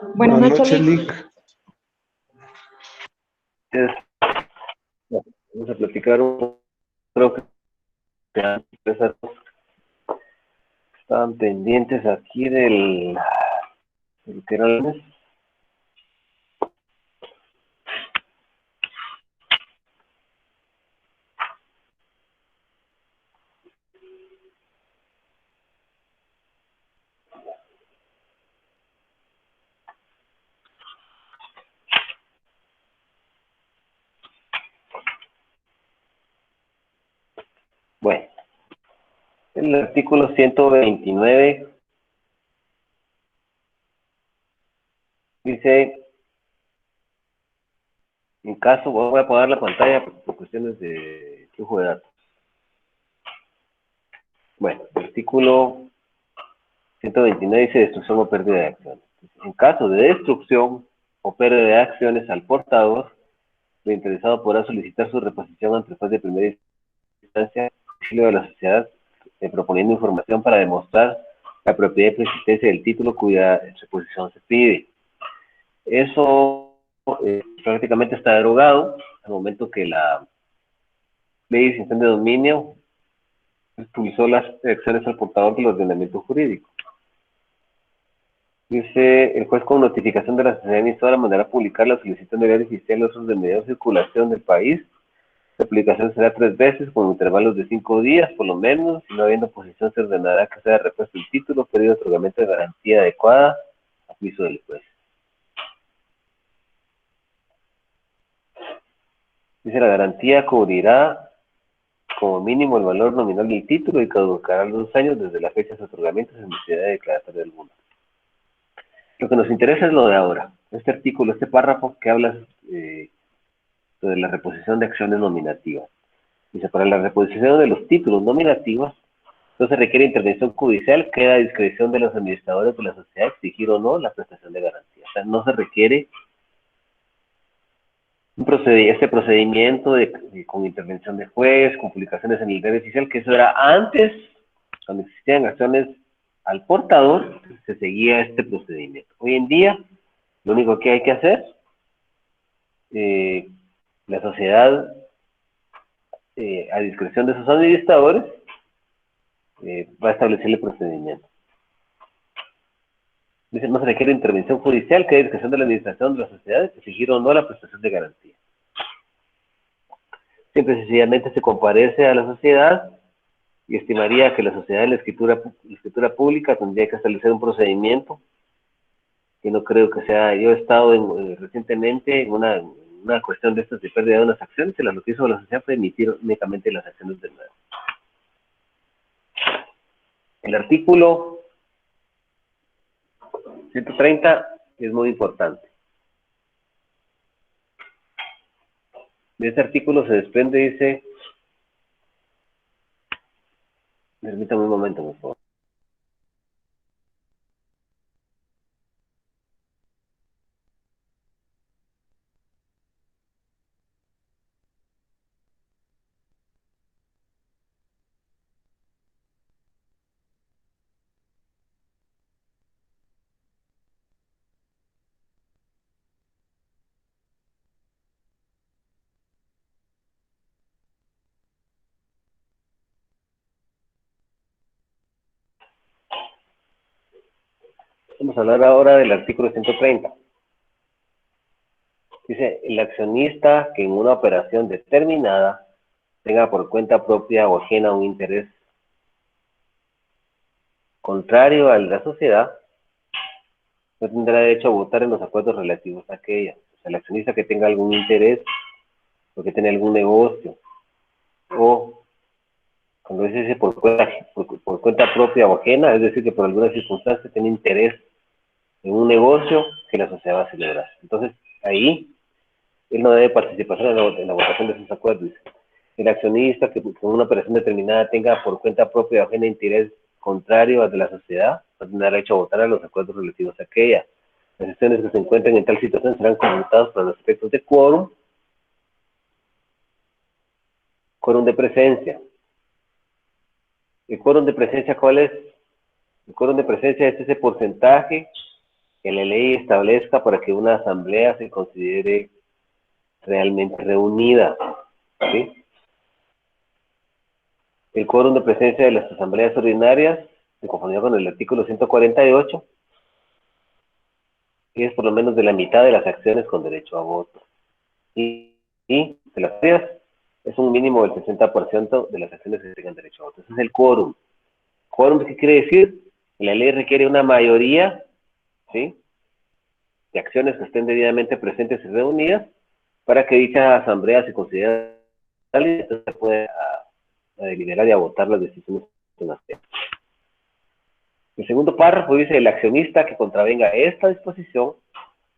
Buenas Buenas noches, noches, Lick. Lick. Vamos a platicar creo que estaban pendientes aquí del que era el mes. Bueno, el artículo 129 dice, en caso, voy a apagar la pantalla por cuestiones de flujo de datos. Bueno, el artículo 129 dice destrucción o pérdida de acciones. En caso de destrucción o pérdida de acciones al portador, el interesado podrá solicitar su reposición ante el juez de primera instancia de la sociedad, proponiendo información para demostrar la propiedad y persistencia del título cuya reposición se pide. Eso prácticamente está derogado al momento que la ley de extinción de dominio expulsó las acciones al portador del ordenamiento jurídico. Dice, el juez con notificación de la sociedad emisora mandará publicar la solicitud de diario oficial los usos de medio de circulación del país. La publicación será 3 veces con intervalos de 5 días, por lo menos. Si no habiendo oposición, se ordenará que sea repuesto el título, pedido de otorgamiento de garantía adecuada a juicio del juez. Dice, la garantía cubrirá como mínimo el valor nominal del título y caducará a los 2 años desde la fecha de su otorgamiento sin necesidad de declaratoria alguna. Lo que nos interesa es lo de ahora. Este artículo, este párrafo que habla sobre la reposición de acciones nominativas. Dice, para la reposición de los títulos nominativos, no se requiere intervención judicial, queda a discreción de los administradores de la sociedad exigir o no la prestación de garantía. O sea, no se requiere este procedimiento con intervención de juez, con publicaciones en el diario oficial, que eso era antes, cuando existían acciones al portador, se seguía este procedimiento. Hoy en día, lo único que hay que hacer, la sociedad, a discreción de sus administradores, va a establecer el procedimiento. Dice, no se requiere intervención judicial, que hay discreción de la administración de la sociedad, exigir o no la prestación de garantía. Simple y sencillamente se comparece a la sociedad y estimaría que la sociedad en la escritura pública tendría que establecer un procedimiento que no creo que sea. Yo he estado recientemente en una cuestión de estas de pérdida de unas acciones, y lo que hizo la sociedad fue emitir únicamente las acciones de nuevo. El artículo 130 es muy importante. De este artículo se desprende, dice, permítame un momento, por favor. Vamos a hablar ahora del artículo 130. Dice, el accionista que en una operación determinada tenga por cuenta propia o ajena un interés contrario al de la sociedad, no tendrá derecho a votar en los acuerdos relativos a aquella. O sea, el accionista que tenga algún interés, o que tenga algún negocio, o cuando dice por cuenta propia o ajena, es decir, que por alguna circunstancia tiene interés en un negocio que la sociedad va a celebrar. Entonces, ahí, él no debe participar en la votación de esos acuerdos. El accionista que con una operación determinada tenga por cuenta propia o ajena interés contrario al de la sociedad, no tendrá derecho a votar a los acuerdos relativos a aquella. Las sesiones que se encuentren en tal situación serán conmutadas para los efectos de quórum de presencia. ¿El quórum de presencia cuál es? El quórum de presencia es ese porcentaje que la ley establezca para que una asamblea se considere realmente reunida, ¿sí? El quórum de presencia de las asambleas ordinarias, en conformidad con el artículo 148, es por lo menos de la mitad de las acciones con derecho a voto. Y de las áreas es un mínimo del 60% de las acciones que tengan derecho a voto. Ese es el quórum. ¿Quórum qué quiere decir? La ley requiere una mayoría, ¿sí?, de acciones que estén debidamente presentes y reunidas para que dicha asamblea se considere tal y entonces se puede a deliberar y a votar las decisiones que las tenga. El segundo párrafo dice: el accionista que contravenga esta disposición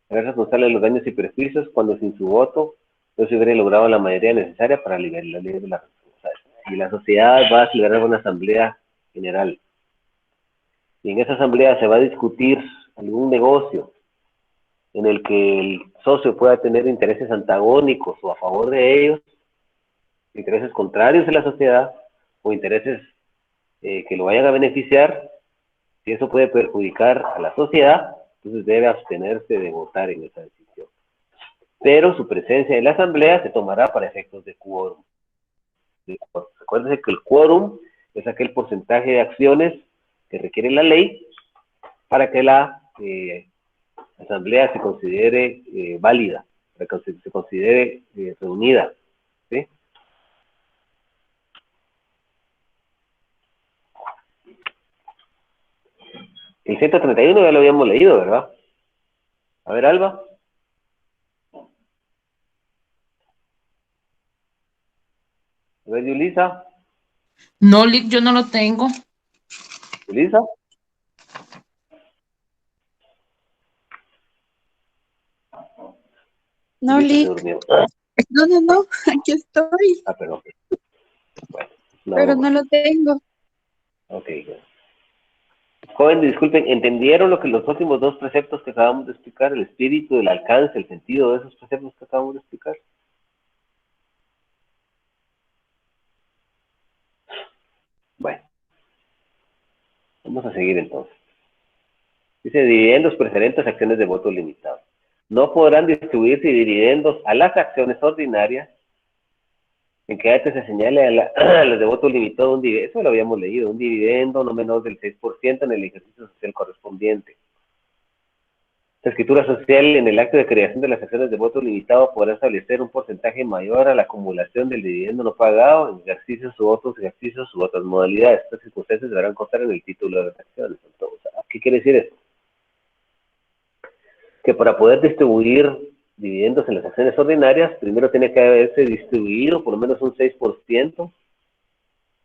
será responsable de los daños y perjuicios cuando sin su voto no se hubiera logrado la mayoría necesaria para liberar la ley de la responsabilidad. Y la sociedad va a celebrar una asamblea general, y en esa asamblea se va a discutir algún negocio en el que el socio pueda tener intereses antagónicos o a favor de ellos, intereses contrarios a la sociedad o intereses que lo vayan a beneficiar. Si eso puede perjudicar a la sociedad, entonces debe abstenerse de votar en esa decisión. Pero su presencia en la asamblea se tomará para efectos de quórum. Recuérdense que el quórum es aquel porcentaje de acciones que requiere la ley para que la asamblea se considere válida, para que se considere reunida, ¿sí? El 131 ya lo habíamos leído, ¿verdad? A ver, Alba. A ver, Yulisa. No, Lick, yo no lo tengo. Yulisa. No, Yulisa se Lick. durmió. No, aquí estoy, Ah, perdón. Bueno, no, pero no lo tengo. ok. Joven, disculpen, ¿entendieron lo que los últimos dos preceptos que acabamos de explicar? El espíritu, el alcance, el sentido de esos preceptos que acabamos de explicar. Bueno, vamos a seguir entonces. Dice: dividendos preferentes, acciones de voto limitado. No podrán distribuirse dividendos a las acciones ordinarias en que antes se señale a las de voto limitado un dividendo. Eso lo habíamos leído: un dividendo no menor del 6% en el ejercicio social correspondiente. La escritura social en el acto de creación de las acciones de voto limitado podrá establecer un porcentaje mayor a la acumulación del dividendo no pagado en ejercicios u otros ejercicios u otras modalidades. Estas circunstancias deberán constar en el título de las acciones. Entonces, ¿qué quiere decir esto? Que para poder distribuir dividendos en las acciones ordinarias, primero tiene que haberse distribuido por lo menos un 6%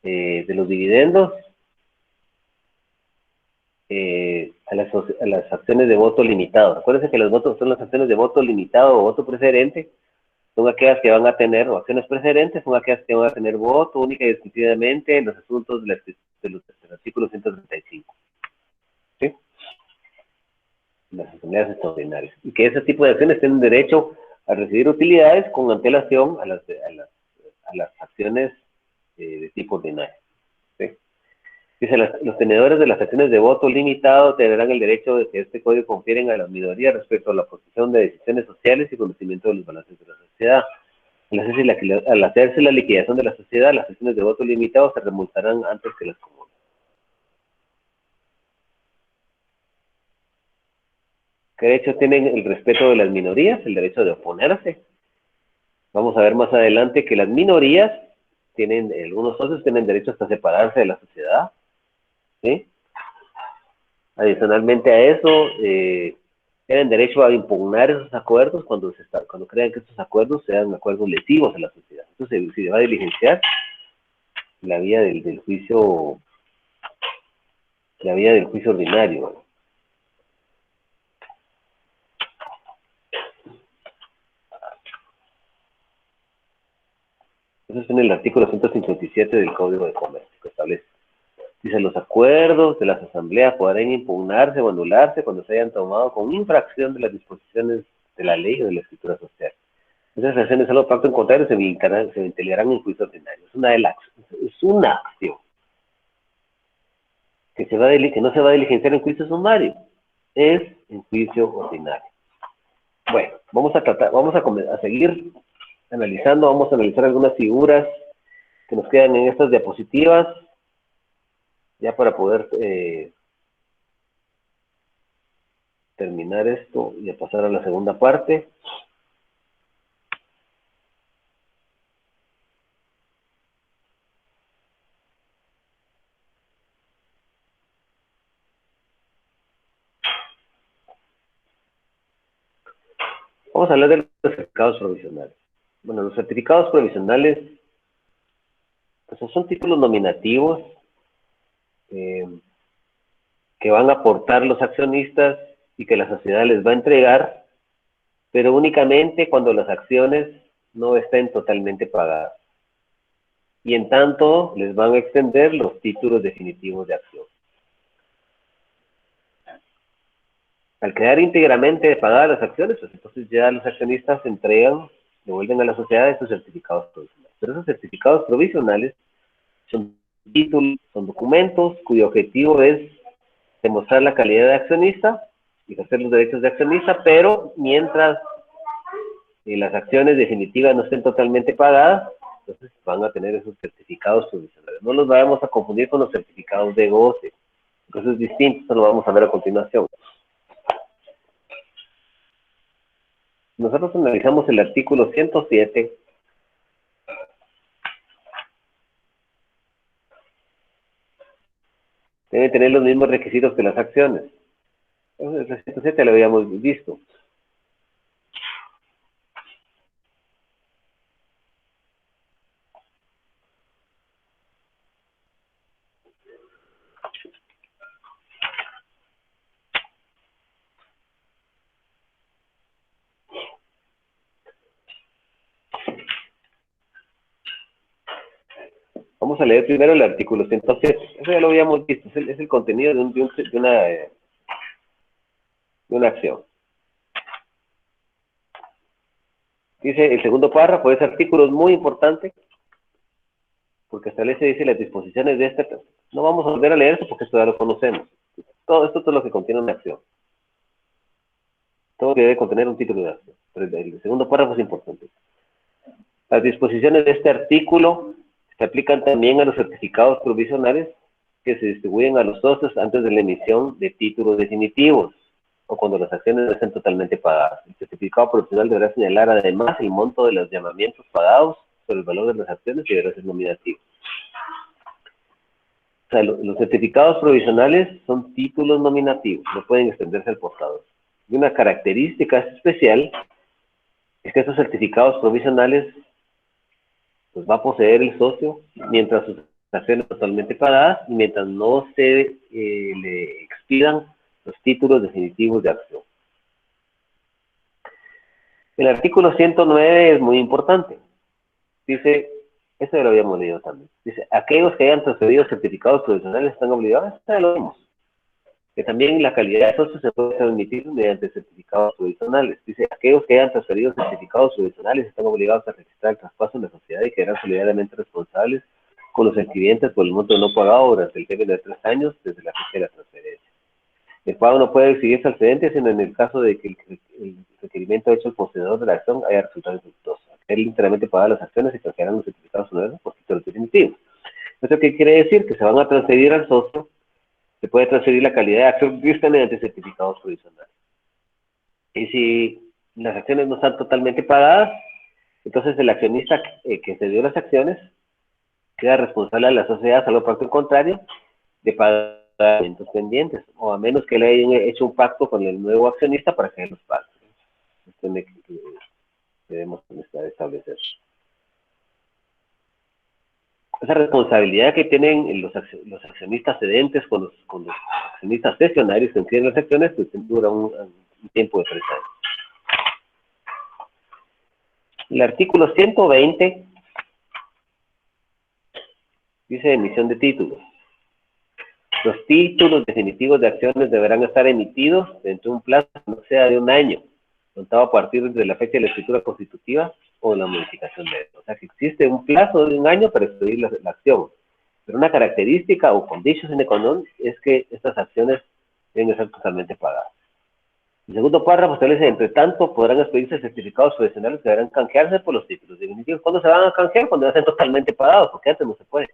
de los dividendos a las acciones de voto limitado. Acuérdense que los votos son las acciones de voto limitado o voto preferente, son aquellas que van a tener, o acciones preferentes, son aquellas que van a tener voto única y exclusivamente en los asuntos del artículo 135. ¿Sí? Las asambleas extraordinarias. Y que ese tipo de acciones tienen derecho a recibir utilidades con antelación a las acciones de tipo ordinario. ¿Sí? Dice: los tenedores de las acciones de voto limitado tendrán el derecho de que este código confieren a la minoría respecto a la posición de decisiones sociales y conocimiento de los balances de la sociedad. Al hacerse la liquidación de la sociedad, las acciones de voto limitado se remontarán antes que las comunes. ¿Qué derecho tienen el respeto de las minorías? El derecho de oponerse. Vamos a ver más adelante que las minorías tienen, algunos socios tienen derecho hasta separarse de la sociedad, ¿sí? Adicionalmente a eso, tienen derecho a impugnar esos acuerdos cuando crean que estos acuerdos sean acuerdos lesivos a la sociedad. Entonces se va a diligenciar la vía del juicio, ordinario, ¿no? Eso es en el artículo 157 del Código de Comercio, que establece. Dice: los acuerdos de las asambleas podrán impugnarse o anularse cuando se hayan tomado con infracción de las disposiciones de la ley o de la escritura social. Esas acciones solo pacto en contrario se ventilarán en juicio ordinario. Es una acción que no se va a diligenciar en juicio sumario. es en juicio ordinario. Bueno, vamos a seguir analizando, vamos a analizar algunas figuras que nos quedan en estas diapositivas, ya para poder terminar esto y a pasar a la segunda parte. Vamos a hablar de los certificados provisionales. Bueno, los certificados provisionales pues, son títulos nominativos que van a aportar los accionistas y que la sociedad les va a entregar, pero únicamente cuando las acciones no estén totalmente pagadas. Y en tanto les van a extender los títulos definitivos de acción. Al quedar íntegramente pagadas las acciones, pues entonces ya los accionistas devuelven a la sociedad esos certificados provisionales. Pero esos certificados provisionales son títulos, son documentos cuyo objetivo es demostrar la calidad de accionista y ejercer los derechos de accionista, pero mientras las acciones definitivas no estén totalmente pagadas, entonces van a tener esos certificados provisionales. No los vayamos a confundir con los certificados de goce, porque eso es distinto, eso lo vamos a ver a continuación. Nosotros analizamos el artículo 107. Debe tener los mismos requisitos que las acciones. Entonces, el 107 lo habíamos visto. Vamos a leer primero el artículo 107. Eso ya lo habíamos visto. Es el contenido de una acción. Dice el segundo párrafo, ese artículo es muy importante porque dice las disposiciones de este. No vamos a volver a leer eso porque esto ya lo conocemos. Todo esto es lo que contiene una acción. Todo que debe contener un título de acción. Pero el segundo párrafo es importante. Las disposiciones de este artículo se aplican también a los certificados provisionales que se distribuyen a los socios antes de la emisión de títulos definitivos o cuando las acciones no estén totalmente pagadas. El certificado provisional deberá señalar además el monto de los llamamientos pagados sobre el valor de las acciones y deberá ser nominativo. O sea, los certificados provisionales son títulos nominativos, no pueden extenderse al portador. Y una característica especial es que estos certificados provisionales pues va a poseer el socio mientras sus acciones totalmente pagadas y mientras no se le expidan los títulos definitivos de acción. El artículo 109 es muy importante. Dice, esto ya lo habíamos leído también. Dice, aquellos que hayan transferido certificados provisionales están obligados, esto ya lo vimos. Que también la calidad de socio se puede transmitir mediante certificados provisionales. Dice, aquellos que hayan transferido certificados provisionales están obligados a registrar el traspaso en la sociedad y quedarán solidariamente responsables con los adquirientes por el monto no pagado durante el término de 3 años desde la fecha de la transferencia. El pago no puede exigirse al cedente, sino en el caso de que el requerimiento hecho al poseedor de la acción haya resultado infructuoso. Al íntegramente pagar las acciones, se canjearán los certificados provisionales por títulos definitivos. ¿Esto qué quiere decir? Que se van a transferir al socio. Se puede transferir la calidad de acción vista mediante certificados provisionales. Y si las acciones no están totalmente pagadas, entonces el accionista que cedió las acciones queda responsable a la sociedad, salvo por el contrario, de pagar pagamentos pendientes, o a menos que le hayan hecho un pacto con el nuevo accionista para que los pague. Esto debemos establecer. Esa responsabilidad que tienen los accionistas cedentes con los accionistas cesionarios que adquieren las acciones, pues dura un tiempo de 3 años. El artículo 120 dice emisión de títulos. Los títulos definitivos de acciones deberán estar emitidos dentro de un plazo que no sea de 1 año, contado a partir de la fecha de la escritura constitutiva o la modificación de esto. O sea que existe un plazo de 1 año para expedir la acción. Pero una característica o condition sine qua non es que estas acciones deben ser totalmente pagadas. El segundo párrafo establece, entre tanto, podrán expedirse certificados profesionales que deberán canjearse por los títulos definitivos. ¿Cuándo se van a canjear? Cuando ya estén totalmente pagados, porque antes no se puede.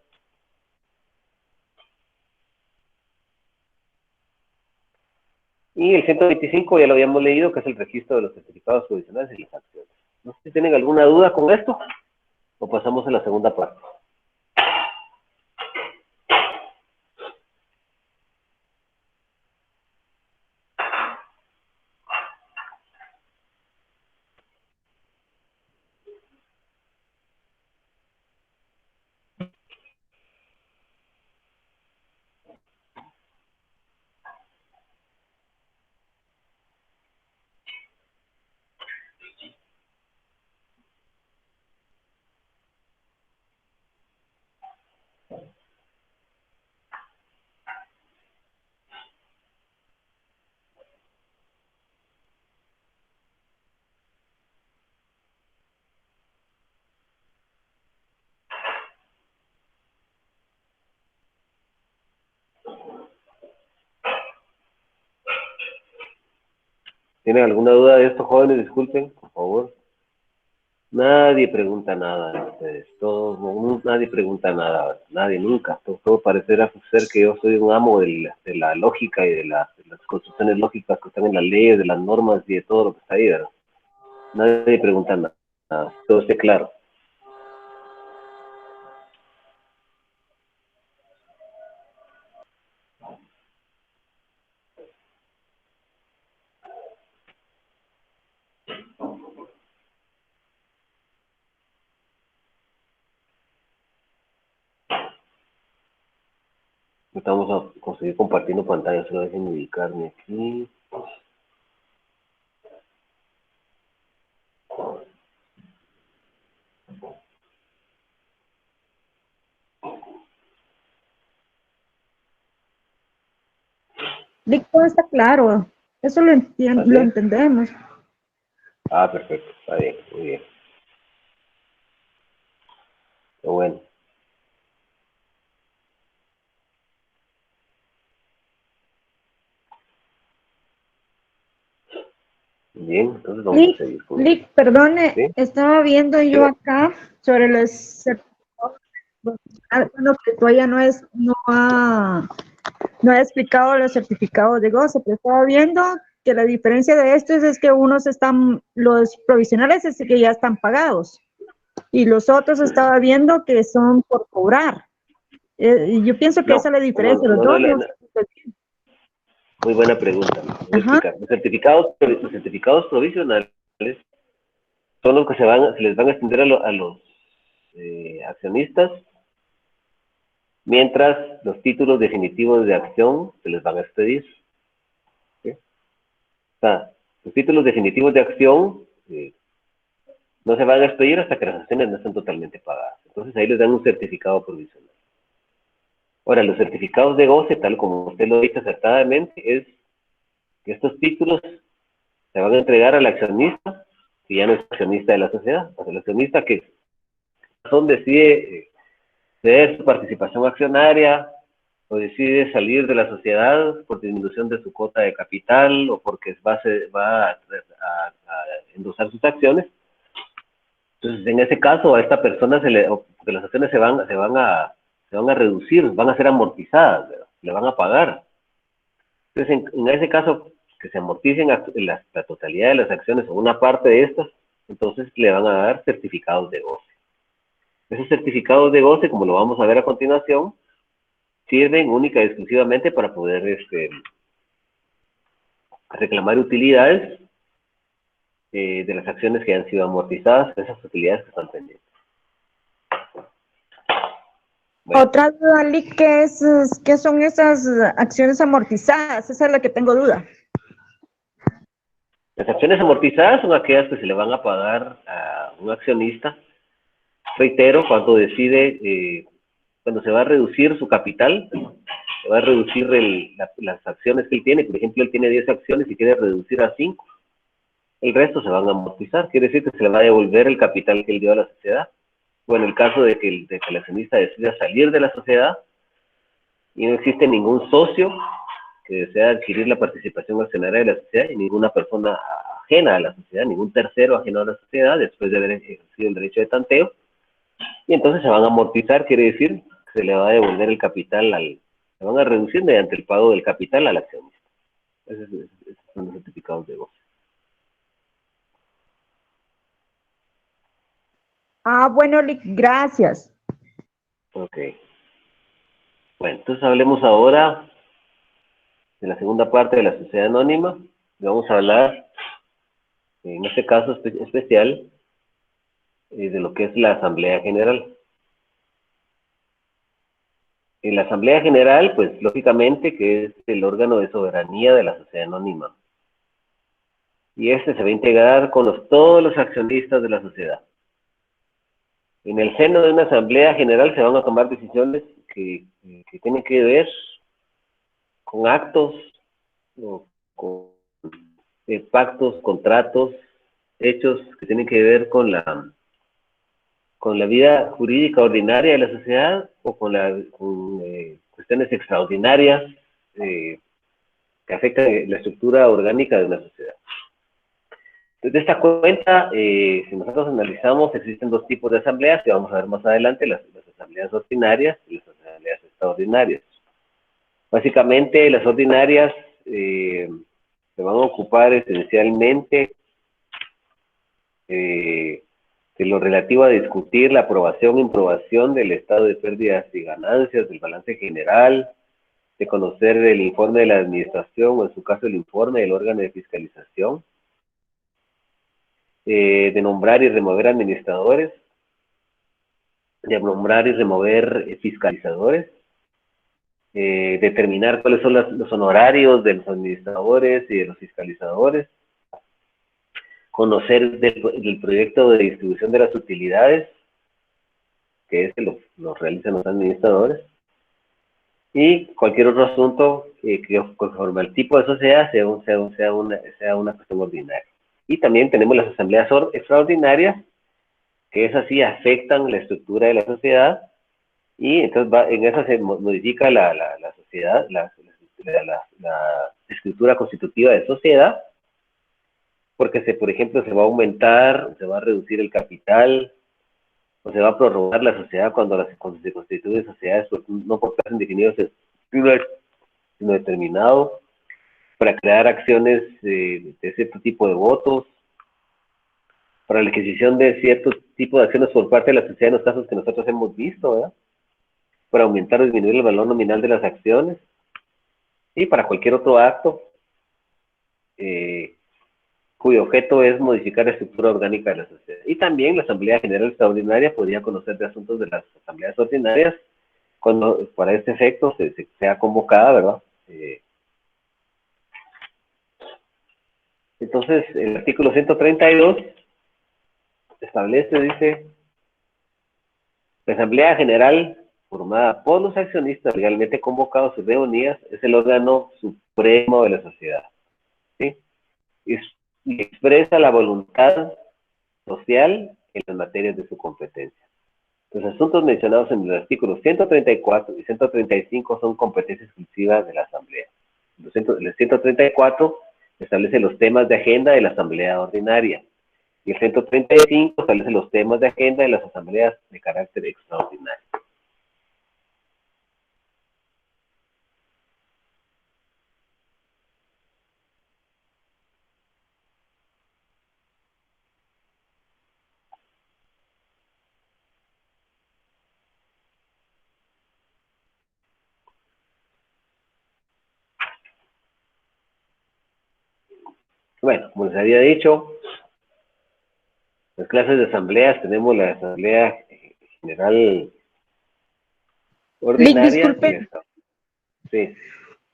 Y el 125 ya lo habíamos leído, que es el registro de los certificados provisionales y las acciones. No sé si tienen alguna duda con esto, o pasamos a la segunda parte. ¿Tienen alguna duda de esto, jóvenes? Disculpen, por favor. Nadie pregunta nada de ustedes. Nadie pregunta nada. Nadie, nunca. Todo parecerá ser que yo soy un amo de la lógica y de las construcciones lógicas que están en las leyes, de las normas y de todo lo que está ahí, ¿verdad? Nadie pregunta nada. Todo esté claro. Vamos a conseguir compartiendo pantalla. Solo dejen ubicarme aquí. Lick, todo está claro. Eso lo entendemos. Ah, perfecto. Está bien, muy bien. Qué bueno. Bien, entonces vamos a seguir con Lick, perdone, ¿sí? estaba viendo yo acá sobre los certificados. Bueno, que todavía no ha explicado los certificados de goce, pero estaba viendo que la diferencia de estos es que los provisionales es que ya están pagados y los otros estaba viendo que son por cobrar. Yo pienso que esa es la diferencia, los dos. Muy buena pregunta. Voy a explicar. Los certificados provisionales son los que se les van a extender a los accionistas, mientras los títulos definitivos de acción se les van a expedir. ¿Sí? O sea, los títulos definitivos de acción no se van a expedir hasta que las acciones no estén totalmente pagadas. Entonces ahí les dan un certificado provisional. Ahora, los certificados de goce, tal como usted lo dice acertadamente, es que estos títulos se van a entregar al accionista, que ya no es accionista de la sociedad. O sea, el accionista que decide ceder su participación accionaria o decide salir de la sociedad por disminución de su cuota de capital o porque va a endosar sus acciones. Entonces, en ese caso, a esta persona porque las acciones se van a reducir, van a ser amortizadas, ¿verdad? Le van a pagar. Entonces, en ese caso, que se amorticen la totalidad de las acciones o una parte de estas, entonces le van a dar certificados de goce. Esos certificados de goce, como lo vamos a ver a continuación, sirven única y exclusivamente para poder reclamar utilidades de las acciones que han sido amortizadas, esas utilidades que están pendientes. Bueno. Otra duda, Lick, ¿qué son esas acciones amortizadas? Esa es la que tengo duda. Las acciones amortizadas son aquellas que se le van a pagar a un accionista, reitero, cuando decide, cuando se va a reducir su capital, se va a reducir las acciones que él tiene. Por ejemplo, él tiene 10 acciones y quiere reducir a 5. El resto se van a amortizar, quiere decir que se le va a devolver el capital que él dio a la sociedad. O en el caso de que el accionista decida salir de la sociedad y no existe ningún socio que desea adquirir la participación accionaria de la sociedad y ninguna persona ajena a la sociedad, ningún tercero ajeno a la sociedad, después de haber ejercido el derecho de tanteo, y entonces se van a amortizar, quiere decir que se le va a devolver el capital se van a reducir mediante el pago del capital al accionista. Esos son los certificados de goce. Bueno, Lick, gracias. Ok. Bueno, entonces hablemos ahora de la segunda parte de la sociedad anónima. Vamos a hablar, en este caso especial, de lo que es la Asamblea General. En la Asamblea General, pues lógicamente que es el órgano de soberanía de la sociedad anónima. Y este se va a integrar con todos los accionistas de la sociedad. En el seno de una Asamblea General se van a tomar decisiones que tienen que ver con actos, o con pactos, contratos, hechos que tienen que ver con la vida jurídica ordinaria de la sociedad o con cuestiones extraordinarias que afectan la estructura orgánica de una sociedad. Desde esta cuenta, si nosotros analizamos, existen dos tipos de asambleas que vamos a ver más adelante, las asambleas ordinarias y las asambleas extraordinarias. Básicamente, las ordinarias se van a ocupar esencialmente de lo relativo a discutir la aprobación o improbación del estado de pérdidas y ganancias, del balance general, de conocer el informe de la administración o en su caso el informe del órgano de fiscalización, de nombrar y remover administradores, de nombrar y remover fiscalizadores, determinar cuáles son los honorarios de los administradores y de los fiscalizadores, conocer del proyecto de distribución de las utilidades, que lo realizan los administradores, y cualquier otro asunto que conforme al tipo de sociedad sea una cuestión ordinaria. Y también tenemos las asambleas extraordinarias, que esas sí afectan la estructura de la sociedad, y entonces en esa se modifica la sociedad, la escritura constitutiva de sociedad, porque por ejemplo se va a aumentar, se va a reducir el capital, o se va a prorrogar la sociedad cuando se constituyen sociedades no por plazos definidos, sino determinado, para crear acciones de cierto tipo de votos, para la adquisición de cierto tipo de acciones por parte de la sociedad en los casos que nosotros hemos visto, ¿verdad? Para aumentar o disminuir el valor nominal de las acciones, y para cualquier otro acto cuyo objeto es modificar la estructura orgánica de la sociedad. Y también la Asamblea General Extraordinaria podría conocer de asuntos de las asambleas ordinarias cuando para este efecto sea convocada, ¿verdad? Entonces, el artículo 132 establece, dice, la Asamblea General formada por los accionistas legalmente convocados y reunidas es el órgano supremo de la sociedad, ¿sí? Y expresa la voluntad social en las materias de su competencia. Los asuntos mencionados en el artículo 134 y 135 son competencia exclusiva de la Asamblea. El 134 establece los temas de agenda de la Asamblea Ordinaria, y el 135 establece los temas de agenda de las asambleas de carácter extraordinario. Bueno, como les había dicho, las clases de asambleas, tenemos la Asamblea General Ordinaria. Disculpe. Sí,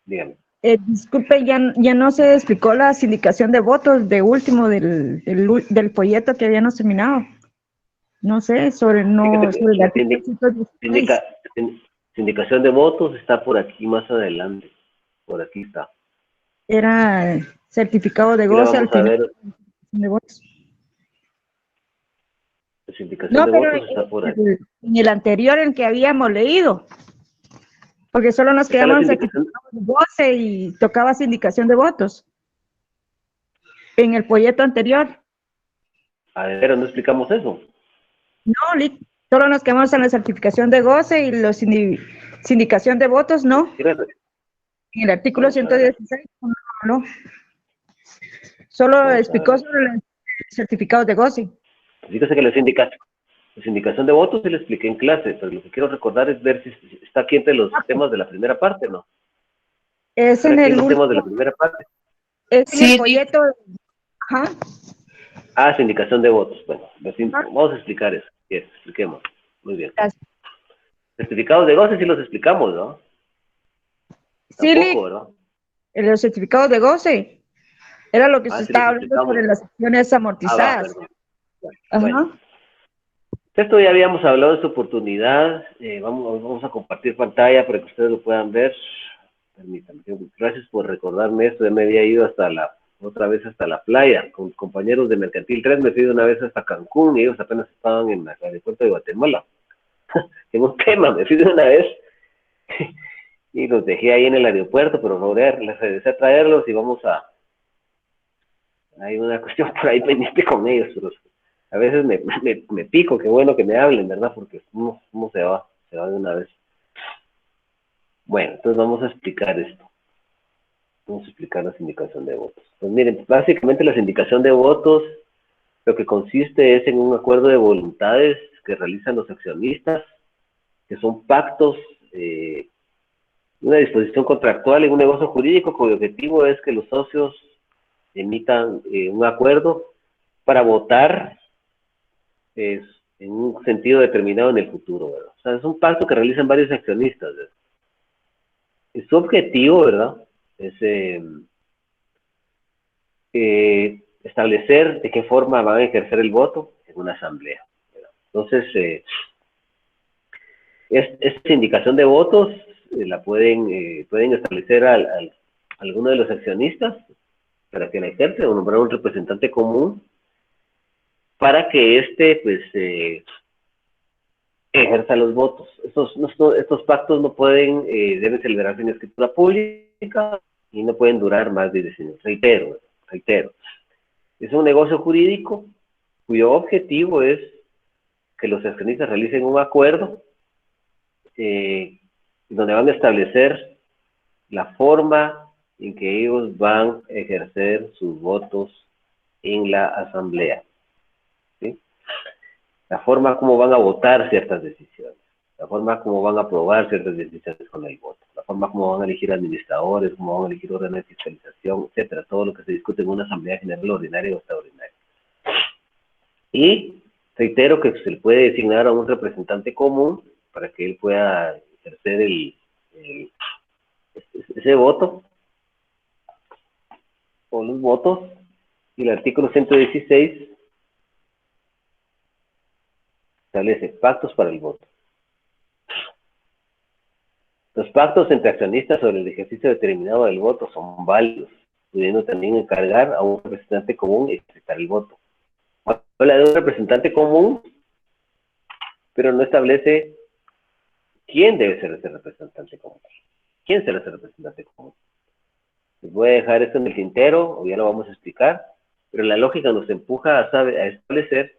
dígame. Disculpe, ya no se explicó la sindicación de votos de último del folleto que habíamos terminado. No sé, sobre la sindicación de votos está por aquí más adelante. Por aquí está. Era certificado de goce al final de votos. La sindicación de votos está por aquí. En el anterior, en que habíamos leído, Porque solo nos Está la quedamos sindicación. certificados de goce y tocaba sindicación de votos en el folleto anterior. A ver, ¿no explicamos eso? No, solo nos quedamos en la certificación de goce y la sindicación de votos, no. En el artículo Vamos a ver. 116, no. Solo Vamos a explicó ver. sobre los certificados de goce. Fíjese que la sindicación de votos se le expliqué en clase, pero lo que quiero recordar es ver si está aquí entre los temas de la primera parte, ¿no? Es ¿Está en aquí en el los temas de la último, primera parte? es en el Sí, folleto. Ajá. Ah, sindicación de votos. Bueno, Ajá. vamos a explicar eso. Bien, expliquemos. Muy bien. Gracias. Certificados de goce sí los explicamos, ¿no? Sí, Tampoco, ¿verdad? los certificados de goce. Era lo que se Ah, sí los estaba hablando explicamos. sobre las acciones Ah, va, amortizadas. perdón. Bueno, Ajá. esto ya habíamos hablado de esta oportunidad. Vamos a compartir pantalla para que ustedes lo puedan ver. Permítanme. Gracias por recordarme esto. Ya me había ido otra vez hasta la playa. Con compañeros de Mercantil 3 me fui de una vez hasta Cancún y ellos apenas estaban en el aeropuerto de Guatemala. En un tema, me fui de una vez y los dejé ahí en el aeropuerto, pero les regresé a traerlos y hay una cuestión por ahí pendiente con ellos, pero a veces me pico, qué bueno que me hablen, ¿verdad? Porque uno se va de una vez. Bueno, entonces vamos a explicar esto. Vamos a explicar la sindicación de votos. Pues miren, básicamente la sindicación de votos lo que consiste es en un acuerdo de voluntades que realizan los accionistas, que son pactos, una disposición contractual en un negocio jurídico cuyo objetivo es que los socios emitan un acuerdo para votar en un sentido determinado en el futuro, ¿verdad? O sea, es un pacto que realizan varios accionistas, ¿verdad? Y su objetivo, ¿verdad? Es establecer de qué forma van a ejercer el voto en una asamblea, ¿verdad? Entonces, esta indicación de votos la pueden establecer alguno de los accionistas para que la ejerce o nombrar un representante común para que éste pues ejerza los votos. Estos pactos no pueden, deben celebrarse en escritura pública y no pueden durar más de 10 años. Reitero. Es un negocio jurídico cuyo objetivo es que los accionistas realicen un acuerdo donde van a establecer la forma en que ellos van a ejercer sus votos en la asamblea, ¿sí? La forma como van a votar ciertas decisiones, la forma como van a aprobar ciertas decisiones con el voto, la forma como van a elegir administradores, cómo van a elegir órdenes de fiscalización, etcétera, todo lo que se discute en una asamblea general ordinaria o extraordinaria. Y reitero que se le puede designar a un representante común para que él pueda ejercer ese voto o los votos, y el artículo 116 establece pactos para el voto. Los pactos entre accionistas sobre el ejercicio determinado del voto son válidos, pudiendo también encargar a un representante común ejercitar el voto. Habla de un representante común, pero no establece quién debe ser ese representante común. ¿Quién será ese representante común? Les voy a dejar esto en el tintero, o ya lo vamos a explicar, pero la lógica nos empuja a establecer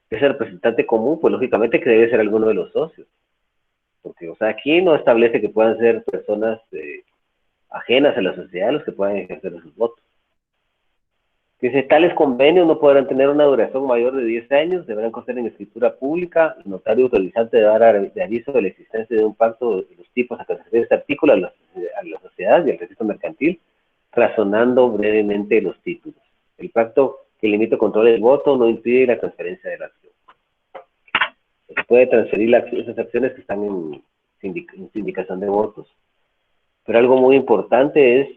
que ese representante común, pues lógicamente que debe ser alguno de los socios. Porque, o sea, aquí no establece que puedan ser personas ajenas a la sociedad los que puedan ejercer sus votos. Dice, tales convenios no podrán tener una duración mayor de 10 años, deberán constar en escritura pública, el notario autorizante de dar de aviso de la existencia de un pacto de los tipos a que se refiere este artículo a la sociedad y al registro mercantil, razonando brevemente los títulos. El pacto que limita el control del voto no impide la transferencia de la acción. Se puede transferir esas acciones que están en sindicación de votos. Pero algo muy importante es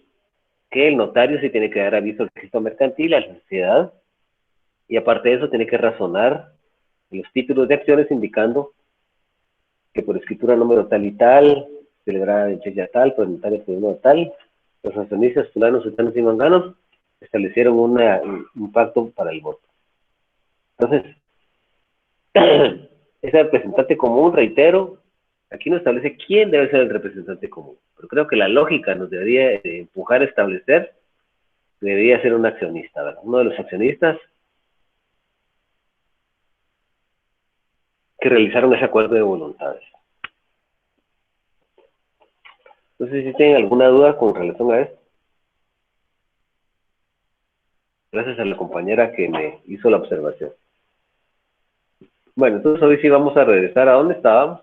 que el notario sí tiene que dar aviso al registro mercantil, a la sociedad, y aparte de eso tiene que razonar los títulos de acciones indicando que por escritura número tal y tal, celebrada en fecha tal, por el notario por número tal, los accionistas fulanos, sultanos y manganos establecieron un pacto para el voto. Entonces, ese representante común, reitero, Aquí no establece quién debe ser el representante común, pero creo que la lógica nos debería empujar a establecer que debería ser un accionista, ¿verdad? Uno de los accionistas que realizaron ese acuerdo de voluntades. No sé si tienen alguna duda con relación a esto. Gracias a la compañera que me hizo la observación. Bueno, entonces hoy sí vamos a regresar a dónde estábamos.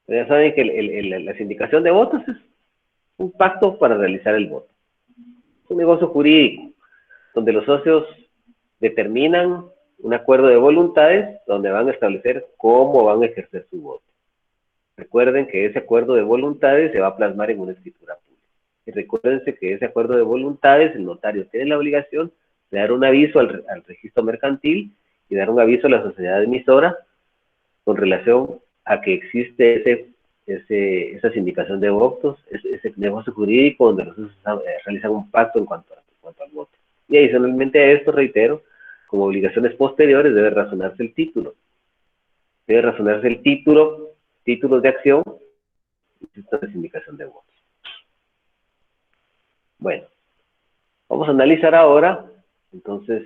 Ya saben que la sindicación de votos es un pacto para realizar el voto. Es un negocio jurídico, donde los socios determinan un acuerdo de voluntades, donde van a establecer cómo van a ejercer su voto. Recuerden que ese acuerdo de voluntades se va a plasmar en una escritura pública. Y recuérdense que ese acuerdo de voluntades, el notario tiene la obligación de dar un aviso al registro mercantil y dar un aviso a la sociedad emisora con relación a que existe esa sindicación de votos, ese negocio jurídico donde los socios realizan un pacto en cuanto al voto. Y adicionalmente a esto, reitero, como obligaciones posteriores debe razonarse el título. Debe razonarse el títulos de acción y de sindicación de votos. Bueno, vamos a analizar ahora, entonces,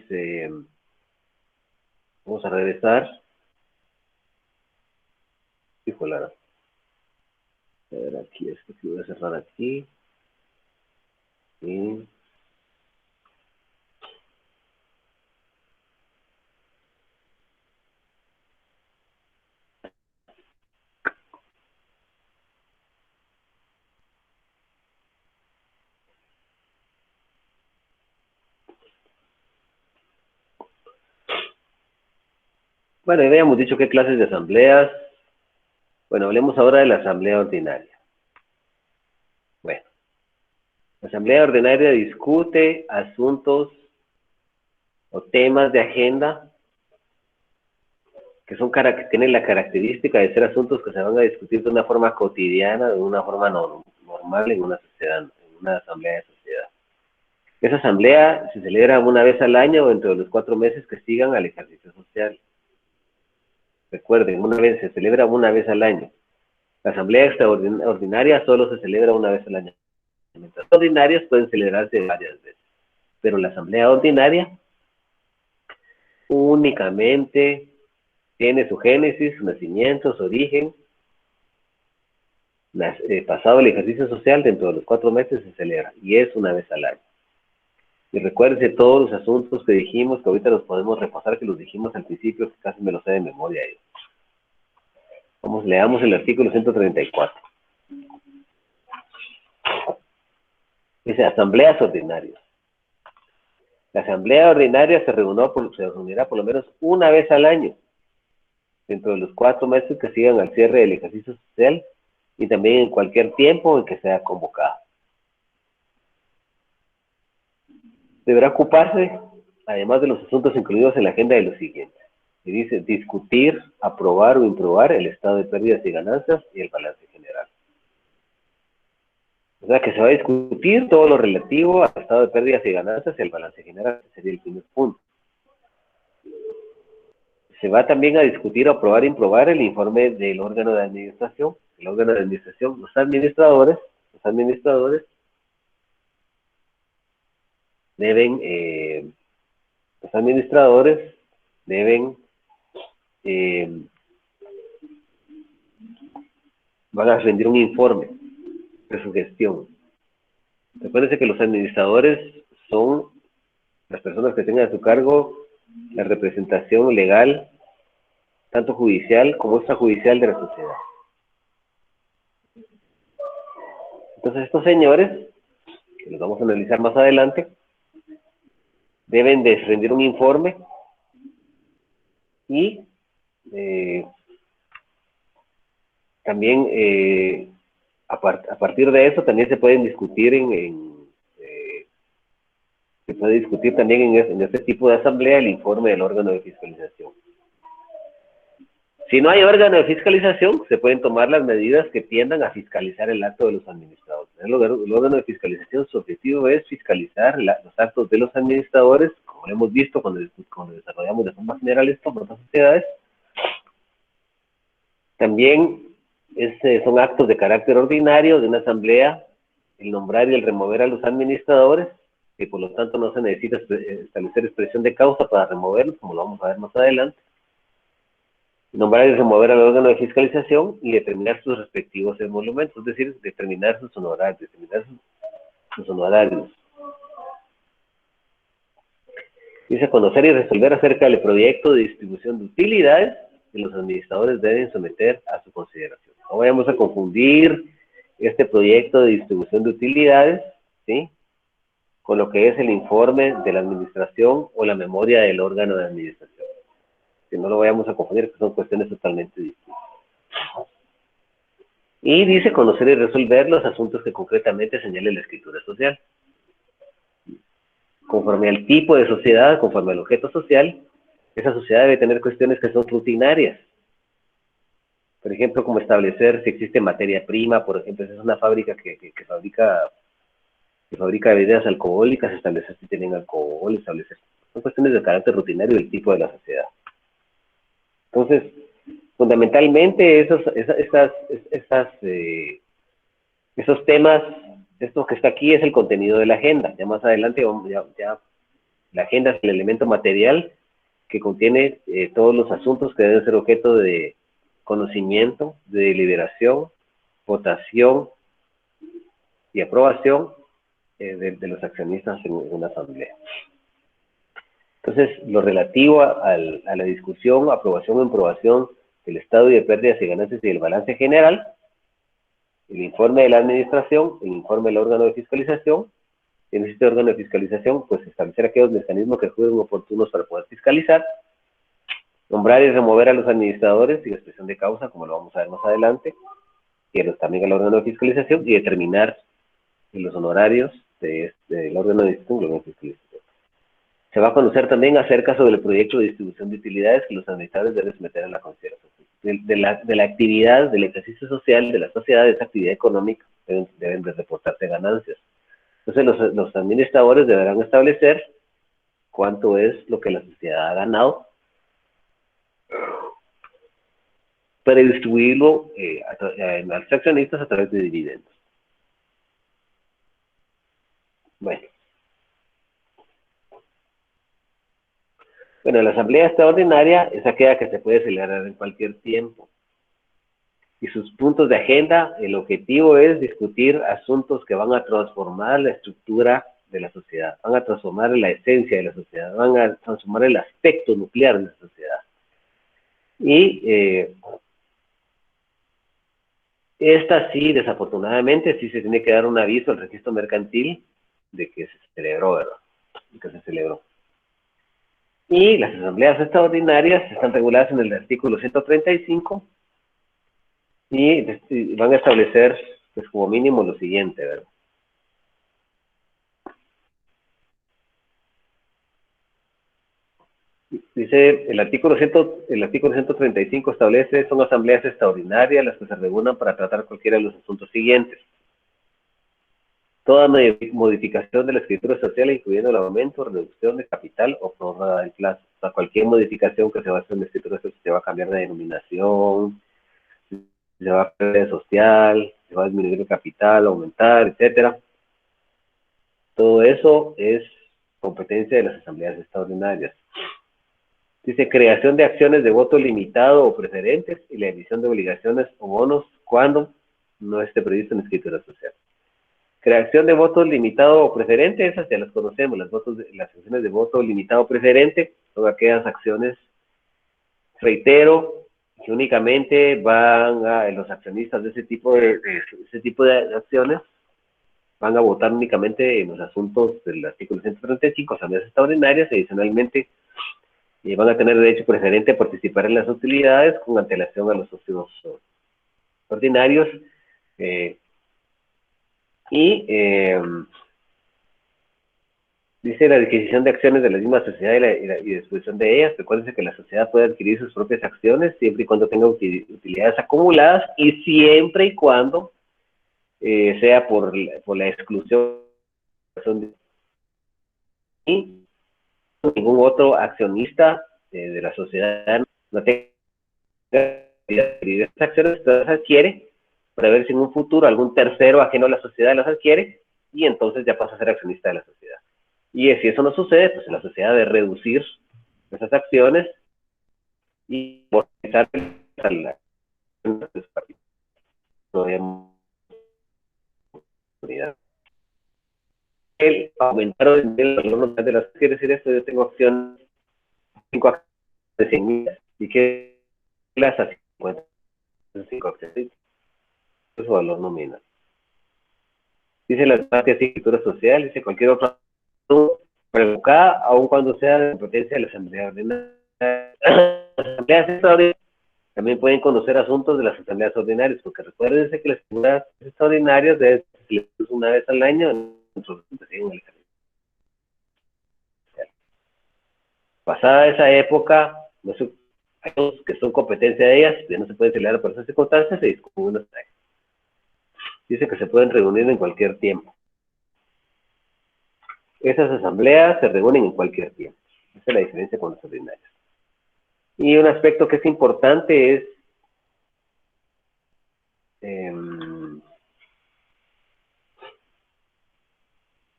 vamos a regresar. Híjole, a ver aquí, esto que voy a cerrar aquí. Y bueno, ya habíamos dicho qué clases de asambleas. Bueno, hablemos ahora de la asamblea ordinaria. Bueno, la asamblea ordinaria discute asuntos o temas de agenda que tienen la característica de ser asuntos que se van a discutir de una forma cotidiana, de una forma normal en una sociedad, en una asamblea de sociedad. Esa asamblea se celebra una vez al año o dentro de los 4 meses que sigan al ejercicio social. Recuerden, se celebra una vez al año. La asamblea extraordinaria solo se celebra una vez al año. Mientras las ordinarias pueden celebrarse varias veces. Pero la asamblea ordinaria únicamente tiene su génesis, su nacimiento, su origen. Pasado el ejercicio social, dentro de los 4 meses se celebra. Y es una vez al año. Y recuérdense todos los asuntos que dijimos, que ahorita los podemos repasar, que los dijimos al principio, que casi me lo sé de memoria. Leamos el artículo 134. Dice, asambleas ordinarias. La asamblea ordinaria se reunirá por lo menos una vez al año, dentro de los 4 meses que sigan al cierre del ejercicio social, y también en cualquier tiempo en que sea convocada. Deberá ocuparse, además de los asuntos incluidos en la agenda, de lo siguiente. Y dice, discutir, aprobar o improbar el estado de pérdidas y ganancias y el balance general. O sea que se va a discutir todo lo relativo al estado de pérdidas y ganancias y el balance general, que sería el primer punto. Se va también a discutir, aprobar e improbar el informe del órgano de administración. El órgano de administración, los administradores van a rendir un informe de su gestión. Recuérdense que los administradores son las personas que tengan a su cargo la representación legal, tanto judicial como extrajudicial de la sociedad. Entonces estos señores, que los vamos a analizar más adelante, deben de rendir un informe y también a partir de eso también se pueden discutir se puede discutir también en este tipo de asamblea el informe del órgano de fiscalización. Si no hay órgano de fiscalización, se pueden tomar las medidas que tiendan a fiscalizar el acto de los administradores. El órgano de fiscalización, su objetivo es fiscalizar los actos de los administradores, como lo hemos visto cuando desarrollamos de forma general esto en otras sociedades, También son actos de carácter ordinario de una asamblea el nombrar y el remover a los administradores, y por lo tanto no se necesita establecer expresión de causa para removerlos, como lo vamos a ver más adelante. Nombrar y remover al órgano de fiscalización y determinar sus respectivos emolumentos, es decir, determinar sus honorarios, Dice conocer y resolver acerca del proyecto de distribución de utilidades que los administradores deben someter a su consideración. No vayamos a confundir este proyecto de distribución de utilidades, ¿sí?, con lo que es el informe de la administración o la memoria del órgano de administración. Que no lo vayamos a confundir, que son cuestiones totalmente distintas. Y dice conocer y resolver los asuntos que concretamente señale la escritura social. Conforme al tipo de sociedad, conforme al objeto social, esa sociedad debe tener cuestiones que son rutinarias. Por ejemplo, como establecer si existe materia prima, por ejemplo, si es una fábrica que fabrica bebidas alcohólicas, establecer si tienen alcohol, establecer. Son cuestiones de carácter rutinario del tipo de la sociedad. Entonces, fundamentalmente esos temas, esto que está aquí es el contenido de la agenda. Ya más adelante, la agenda es el elemento material que contiene todos los asuntos que deben ser objeto de conocimiento, de deliberación, votación y aprobación de los accionistas en una asamblea. Entonces, lo relativo a la discusión, aprobación o improbación del estado de pérdidas y ganancias y del balance general, el informe de la administración, el informe del órgano de fiscalización, y en este órgano de fiscalización, pues establecer aquellos mecanismos que fueron oportunos para poder fiscalizar, nombrar y remover a los administradores y expresión de causa, como lo vamos a ver más adelante, y también al órgano de fiscalización, y determinar los honorarios del órgano de fiscalización. Se va a conocer también acerca sobre el proyecto de distribución de utilidades que los administradores deben someter a la consideración. De la actividad, del ejercicio social de la sociedad, de esa actividad económica, deben de reportarse ganancias. Entonces los administradores deberán establecer cuánto es lo que la sociedad ha ganado para distribuirlo a los accionistas a través de dividendos. Bueno, la asamblea extraordinaria es aquella que se puede celebrar en cualquier tiempo. Y sus puntos de agenda, el objetivo es discutir asuntos que van a transformar la estructura de la sociedad, van a transformar la esencia de la sociedad, van a transformar el aspecto nuclear de la sociedad. Y esta sí, desafortunadamente, sí se tiene que dar un aviso al registro mercantil de que se celebró, ¿verdad? De que se celebró. Y las asambleas extraordinarias están reguladas en el artículo 135 y van a establecer, pues como mínimo, lo siguiente, ¿verdad? Dice, el artículo 135 establece, son asambleas extraordinarias las que se reúnan para tratar cualquiera de los asuntos siguientes. Toda modificación de la escritura social, incluyendo el aumento, reducción de capital o prórroga del plazo. O sea, cualquier modificación que se va a hacer en la escritura social, se va a cambiar de denominación, se va a cambiar de social, se va a disminuir el capital, aumentar, etcétera. Todo eso es competencia de las asambleas extraordinarias. Dice, creación de acciones de voto limitado o preferentes y la emisión de obligaciones o bonos cuando no esté previsto en la escritura social. Creación de votos limitado o preferente, esas ya las conocemos, las acciones de voto limitado o preferente son aquellas acciones, reitero, que únicamente van a los accionistas de ese tipo de acciones, van a votar únicamente en los asuntos del artículo 135, asambleas extraordinarias, adicionalmente van a tener derecho preferente a participar en las utilidades con antelación a los socios ordinarios, dice la adquisición de acciones de la misma sociedad y disposición de ellas. Recuérdense que la sociedad puede adquirir sus propias acciones siempre y cuando tenga utilidades acumuladas y siempre y cuando sea por la exclusión y ningún otro accionista de la sociedad no tenga esas acciones las adquiere para ver si en un futuro algún tercero ajeno a la sociedad las adquiere y entonces ya pasa a ser accionista de la sociedad. Y si eso no sucede, pues la sociedad debe reducir esas acciones y monetizar a la unidad. El aumentar el valor nominal de las, quiere decir esto, yo tengo acciones, 5 acciones de 100.000 y que las a 50, 5 acciones, es su valor nominal. Dice la parte de escritura social, dice cualquier otra revocada, aun cuando sea de competencia de la Asamblea Ordinaria. Las asambleas extraordinarias también pueden conocer asuntos de las asambleas ordinarias, porque recuérdense que las asambleas extraordinarias deben ser una vez al año en nuestros pasada esa época, no sé, aquellos que son competencia de ellas, ya no se pueden celebrar por esas circunstancias, se discuten unas tareas. Dice que se pueden reunir en cualquier tiempo. Esas asambleas se reúnen en cualquier tiempo. Esa es la diferencia con las ordinarias. Y un aspecto que es importante es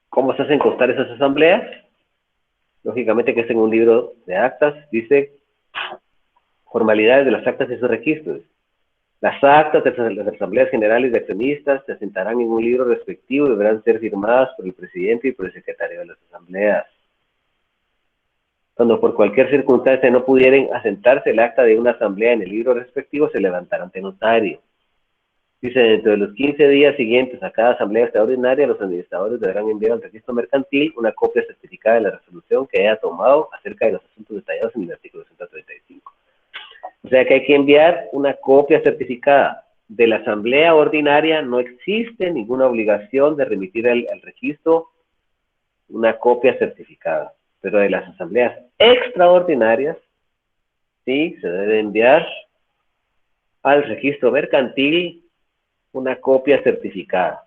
cómo se hacen constar esas asambleas. Lógicamente que es en un libro de actas, dice formalidades de las actas y sus registros. Las actas de las asambleas generales de accionistas se asentarán en un libro respectivo y deberán ser firmadas por el presidente y por el secretario de las asambleas. Cuando por cualquier circunstancia no pudieran asentarse el acta de una asamblea en el libro respectivo, se levantará ante notario. Dice, dentro de los 15 días siguientes a cada asamblea extraordinaria, los administradores deberán enviar al registro mercantil una copia certificada de la resolución que haya tomado acerca de los asuntos detallados en el artículo 135. O sea que hay que enviar una copia certificada. De la asamblea ordinaria no existe ninguna obligación de remitir al registro una copia certificada. Pero de las asambleas extraordinarias, sí, se debe enviar al registro mercantil una copia certificada,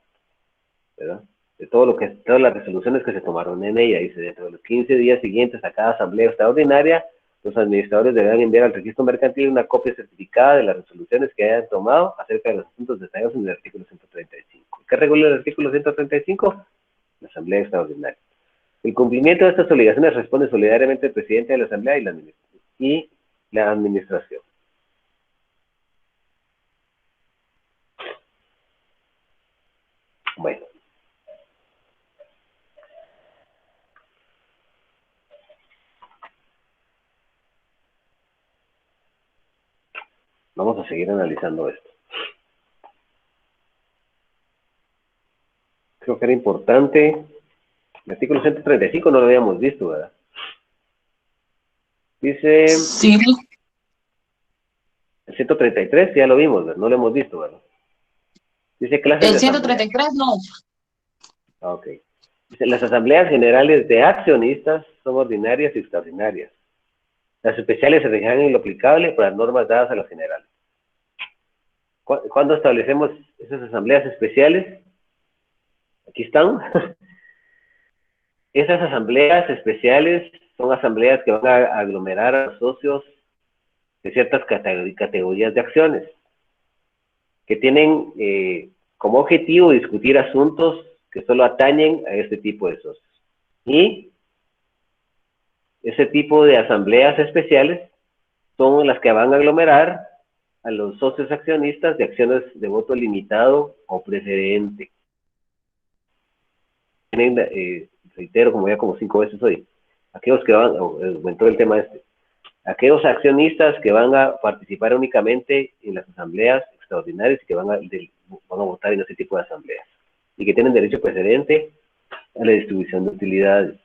¿verdad? De todo lo que, todas las resoluciones que se tomaron en ella. Dice, dentro de los 15 días siguientes a cada asamblea extraordinaria, los administradores deberán enviar al registro mercantil una copia certificada de las resoluciones que hayan tomado acerca de los asuntos detallados en el artículo 135. ¿Qué regula el artículo 135? La asamblea extraordinaria. El cumplimiento de estas obligaciones responde solidariamente el presidente de la asamblea y la administración. Bueno. Vamos a seguir analizando esto. Creo que era importante. El artículo 135 no lo habíamos visto, ¿verdad? Dice... Sí. El 133 ya lo vimos, ¿verdad? No lo hemos visto, ¿verdad? Dice clases El de asamblea. 133 no. Ok. Dice, las asambleas generales de accionistas son ordinarias y extraordinarias. Las especiales se regirán en lo aplicable por las normas dadas a las generales. ¿Cuándo establecemos esas asambleas especiales? Aquí están. Esas asambleas especiales son asambleas que van a aglomerar a los socios de ciertas categorías de acciones, que tienen como objetivo discutir asuntos que solo atañen a este tipo de socios. Y ese tipo de asambleas especiales son las que van a aglomerar a los socios accionistas de acciones de voto limitado o preferente. Tienen, reitero, como ya como 5 veces hoy, aquellos que van, aumentó el tema aquellos accionistas que van a participar únicamente en las asambleas extraordinarias y que van a votar en ese tipo de asambleas y que tienen derecho preferente a la distribución de utilidades.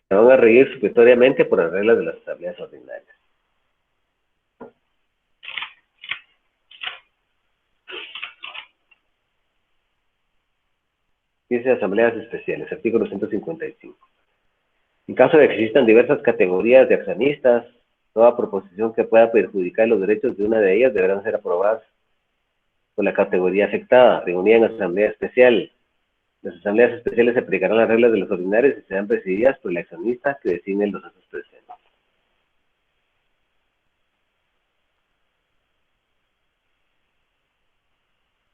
Se van a regir supletoriamente por las reglas de las asambleas ordinarias. Dice asambleas especiales, artículo 155. En caso de que existan diversas categorías de accionistas, toda proposición que pueda perjudicar los derechos de una de ellas deberán ser aprobadas por la categoría afectada, reunida en asamblea especial. Las asambleas especiales aplicarán las reglas de los ordinarios y serán presididas por el accionista que designe los socios presentes.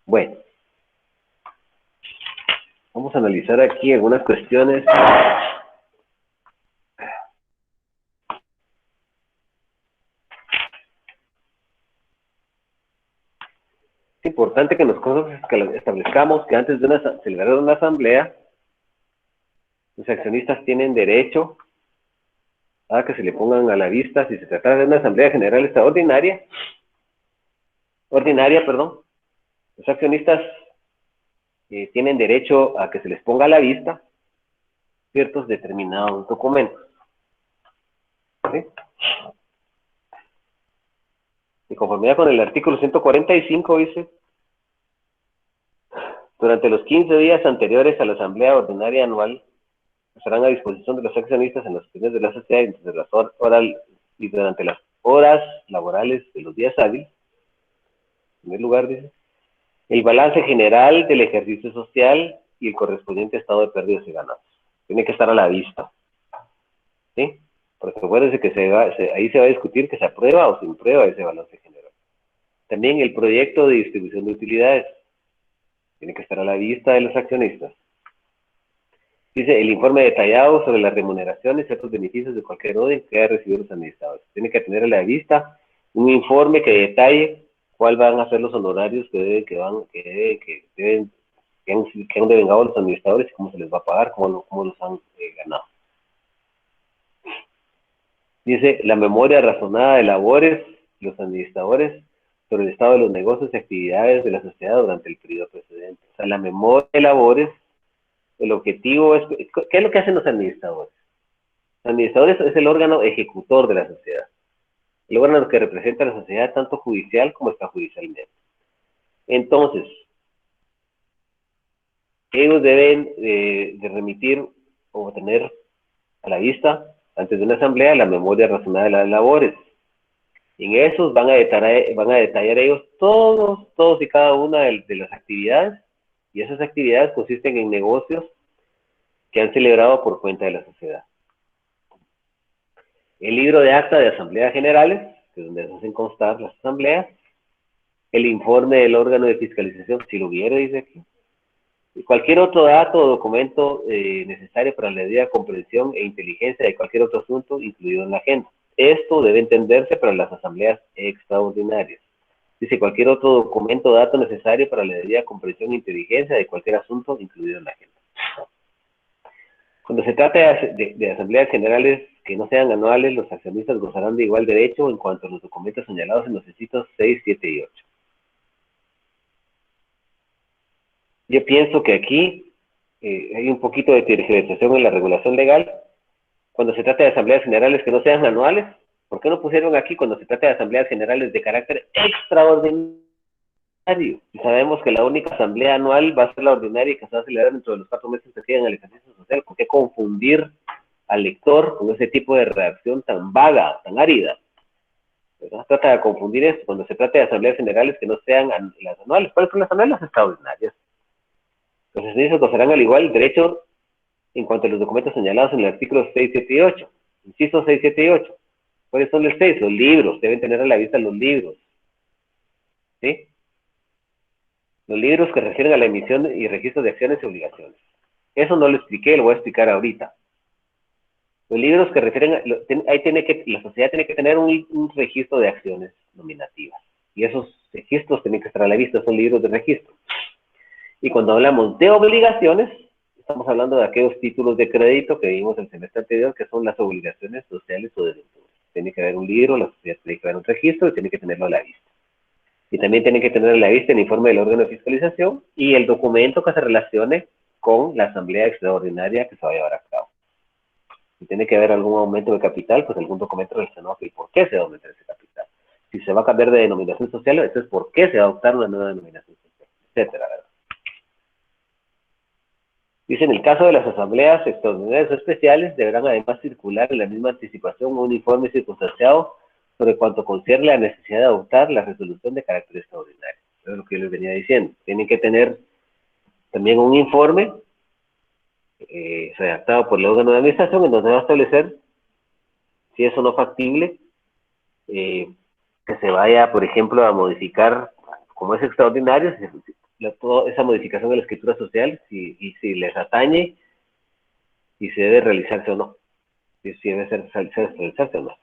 Bueno, vamos a analizar aquí algunas cuestiones. Es importante que nosotros establezcamos que antes de celebrar una asamblea, los accionistas tienen derecho a que se le pongan a la vista, si se tratara de una asamblea general extraordinaria, los accionistas tienen derecho a que se les ponga a la vista ciertos determinados documentos. ¿Sí? De conformidad con el artículo 145 dice, durante los 15 días anteriores a la asamblea ordinaria anual, estarán a disposición de los accionistas en las oficinas de la sociedad y durante las horas laborales de los días hábiles. En primer lugar, dice, el balance general del ejercicio social y el correspondiente estado de pérdidas y ganancias. Tiene que estar a la vista. ¿Sí? Porque acuérdense que ahí se va a discutir que se aprueba o se imprueba ese balance general. También el proyecto de distribución de utilidades. Tiene que estar a la vista de los accionistas. Dice, el informe detallado sobre las remuneraciones y otros beneficios de cualquier orden que haya recibido los administradores. Tiene que tener a la vista un informe que detalle cuál van a ser los honorarios que han devengado los administradores y cómo se les va a pagar, cómo los han ganado. Dice, la memoria razonada de labores de los administradores sobre el estado de los negocios y actividades de la sociedad durante el periodo precedente. O sea, la memoria de labores, el objetivo es, ¿qué es lo que hacen los administradores? Los administradores es el órgano ejecutor de la sociedad. El órgano que representa a la sociedad tanto judicial como extrajudicialmente. Entonces, ellos deben de remitir o tener a la vista, antes de una asamblea, la memoria razonada de las labores. En esos van a detallar ellos todos y cada una de las actividades, y esas actividades consisten en negocios que han celebrado por cuenta de la sociedad. El libro de acta de asambleas generales, que es donde se hacen constar las asambleas, el informe del órgano de fiscalización, si lo hubiera, dice aquí, y cualquier otro dato o documento necesario para la debida comprensión e inteligencia de cualquier otro asunto incluido en la agenda. Esto debe entenderse para las asambleas extraordinarias. Dice cualquier otro documento o dato necesario para la debida comprensión e inteligencia de cualquier asunto incluido en la agenda. Cuando se trata de asambleas generales que no sean anuales, los accionistas gozarán de igual derecho en cuanto a los documentos señalados en los incisos 6, 7 y 8. Yo pienso que aquí hay un poquito de tergiversación en la regulación legal. Cuando se trata de asambleas generales que no sean anuales, ¿por qué no pusieron aquí cuando se trata de asambleas generales de carácter extraordinario? Y sabemos que la única asamblea anual va a ser la ordinaria y que se va a celebrar dentro de los 4 meses que siguen el ejercicio social. ¿Por qué confundir al lector con ese tipo de redacción tan vaga, tan árida? ¿Verdad? Trata de confundir esto cuando se trata de asambleas generales que no sean las anuales. ¿Cuáles son las asamleas extraordinarias? Los accionistas gozarán al igual derecho en cuanto a los documentos señalados en el artículo 6, 7 y 8. Incisos 6, 7 y 8. ¿Cuáles son los 6? Los libros. Deben tener a la vista los libros. ¿Sí? Los libros que refieren a la emisión y registro de acciones y obligaciones. Eso no lo expliqué, lo voy a explicar ahorita. Los libros que refieren a... la sociedad tiene que tener un registro de acciones nominativas. Y esos registros tienen que estar a la vista, son libros de registro. Y cuando hablamos de obligaciones, estamos hablando de aquellos títulos de crédito que vimos el semestre anterior, que son las obligaciones sociales o deudores. Tiene que haber un libro, la sociedad tiene que haber un registro y tiene que tenerlo a la vista. Y también tiene que tener a la vista el informe del órgano de fiscalización y el documento que se relacione con la asamblea extraordinaria que se va a llevar a cabo. Si tiene que haber algún aumento de capital, pues algún documento relacionado y por qué se va a aumentar ese capital. Si se va a cambiar de denominación social, entonces por qué se va a adoptar una nueva denominación social, etcétera, ¿verdad? Dice, en el caso de las asambleas extraordinarias o especiales, deberán además circular en la misma anticipación un informe circunstanciado sobre cuanto concierne la necesidad de adoptar la resolución de carácter extraordinario. Eso es lo que yo les venía diciendo. Tienen que tener también un informe redactado por el órgano de administración en donde va a establecer si es o no factible que se vaya, por ejemplo, a modificar, como es extraordinario, toda esa modificación de la escritura social, y si les atañe, y si debe realizarse o no, si debe realizarse o no.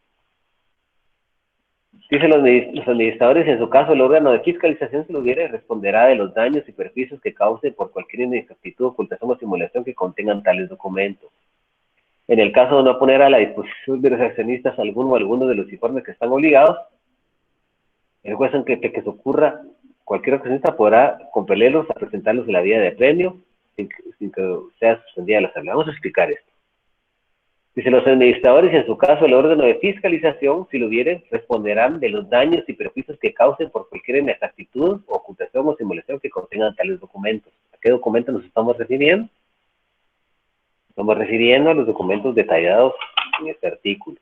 Dicen los administradores, en su caso, el órgano de fiscalización, si lo hubiere, responderá de los daños y perjuicios que cause por cualquier inexactitud, ocultación o simulación que contengan tales documentos. En el caso de no poner a la disposición de los accionistas alguno o alguno de los informes que están obligados, el juez, en que se ocurra, cualquier accionista podrá compelerlos a presentarlos en la vía de premio sin que sea suspendida la asamblea. Vamos a explicar esto. Dice, los administradores, en su caso, el órgano de fiscalización, si lo hubiere, responderán de los daños y perjuicios que causen por cualquier inexactitud, ocultación o simulación que contengan tales documentos. ¿A qué documentos nos estamos refiriendo? Estamos refiriendo a los documentos detallados en este artículo.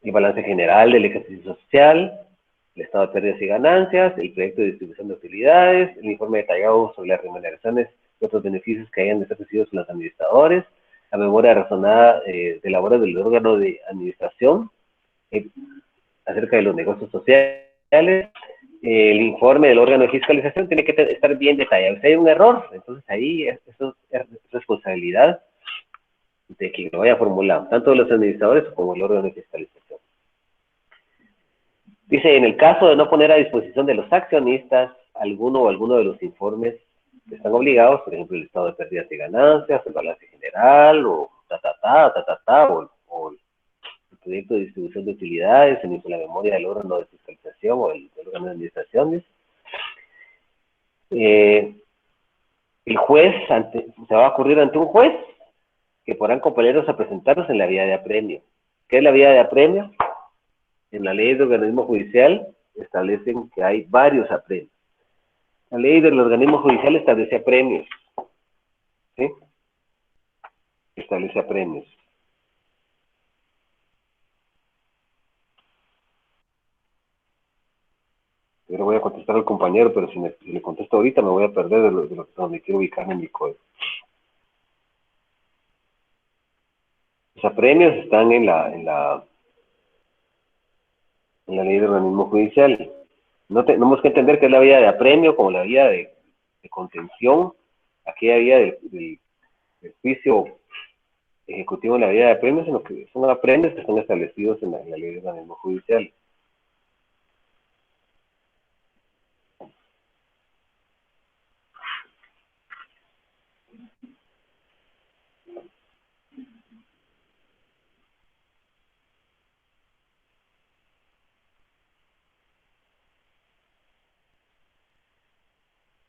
El balance general del ejercicio social, el estado de pérdidas y ganancias, el proyecto de distribución de utilidades, el informe detallado sobre las remuneraciones y otros beneficios que hayan de ser recibidos por los administradores, la memoria razonada de labores del órgano de administración acerca de los negocios sociales, el informe del órgano de fiscalización tiene que estar bien detallado. Si hay un error, entonces ahí eso es responsabilidad de quien lo haya formulado, tanto de los administradores como el órgano de fiscalización. Dice, en el caso de no poner a disposición de los accionistas alguno de los informes que están obligados, por ejemplo, el estado de pérdidas y ganancias, el balance general, o o el proyecto de distribución de utilidades, la memoria del órgano de fiscalización o del órgano de administraciones, el juez se va a ocurrir ante un juez que podrán compelerlos a presentarlos en la vía de apremio. ¿Qué es la vía de apremio? En la ley de organismo judicial establecen que hay varios apremios. La ley del organismo judicial establece apremios. ¿Sí? Establece apremios. Yo le voy a contestar al compañero, pero si le contesto ahorita me voy a perder de donde quiero ubicarme en mi código. Los apremios están en la ley del organismo judicial. No tenemos que entender que es la vía de apremio como la vía de contención, aquella vía del juicio ejecutivo en la vía de apremios, sino que son apremios que están establecidos en la ley del organismo judicial.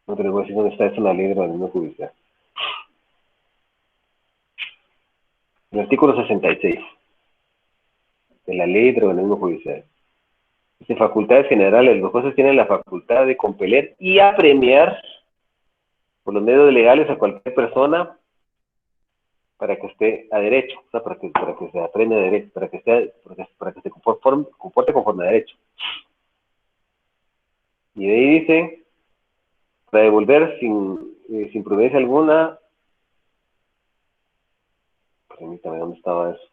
No te les voy a decir dónde está eso en la ley del organismo judicial. El artículo 66 de la ley del organismo judicial. Dice, facultades generales. Los jueces tienen la facultad de compeler y apremiar por los medios legales a cualquier persona para que esté a derecho, o sea, para que se apremie a derecho, para que se comporte conforme a derecho. Y de ahí dice, para devolver sin prudencia alguna, permítame, ¿dónde estaba eso?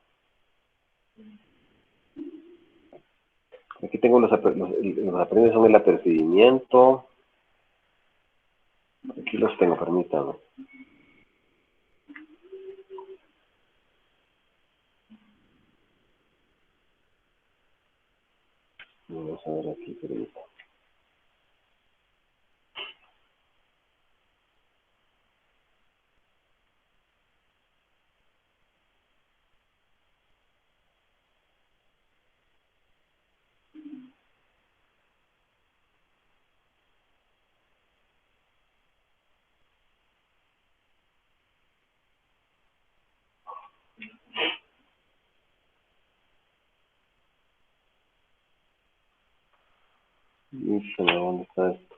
Aquí tengo los apremios son el apercibimiento. Aquí los tengo, permítame. Vamos a ver aquí, permítame. ¿Dónde está esto?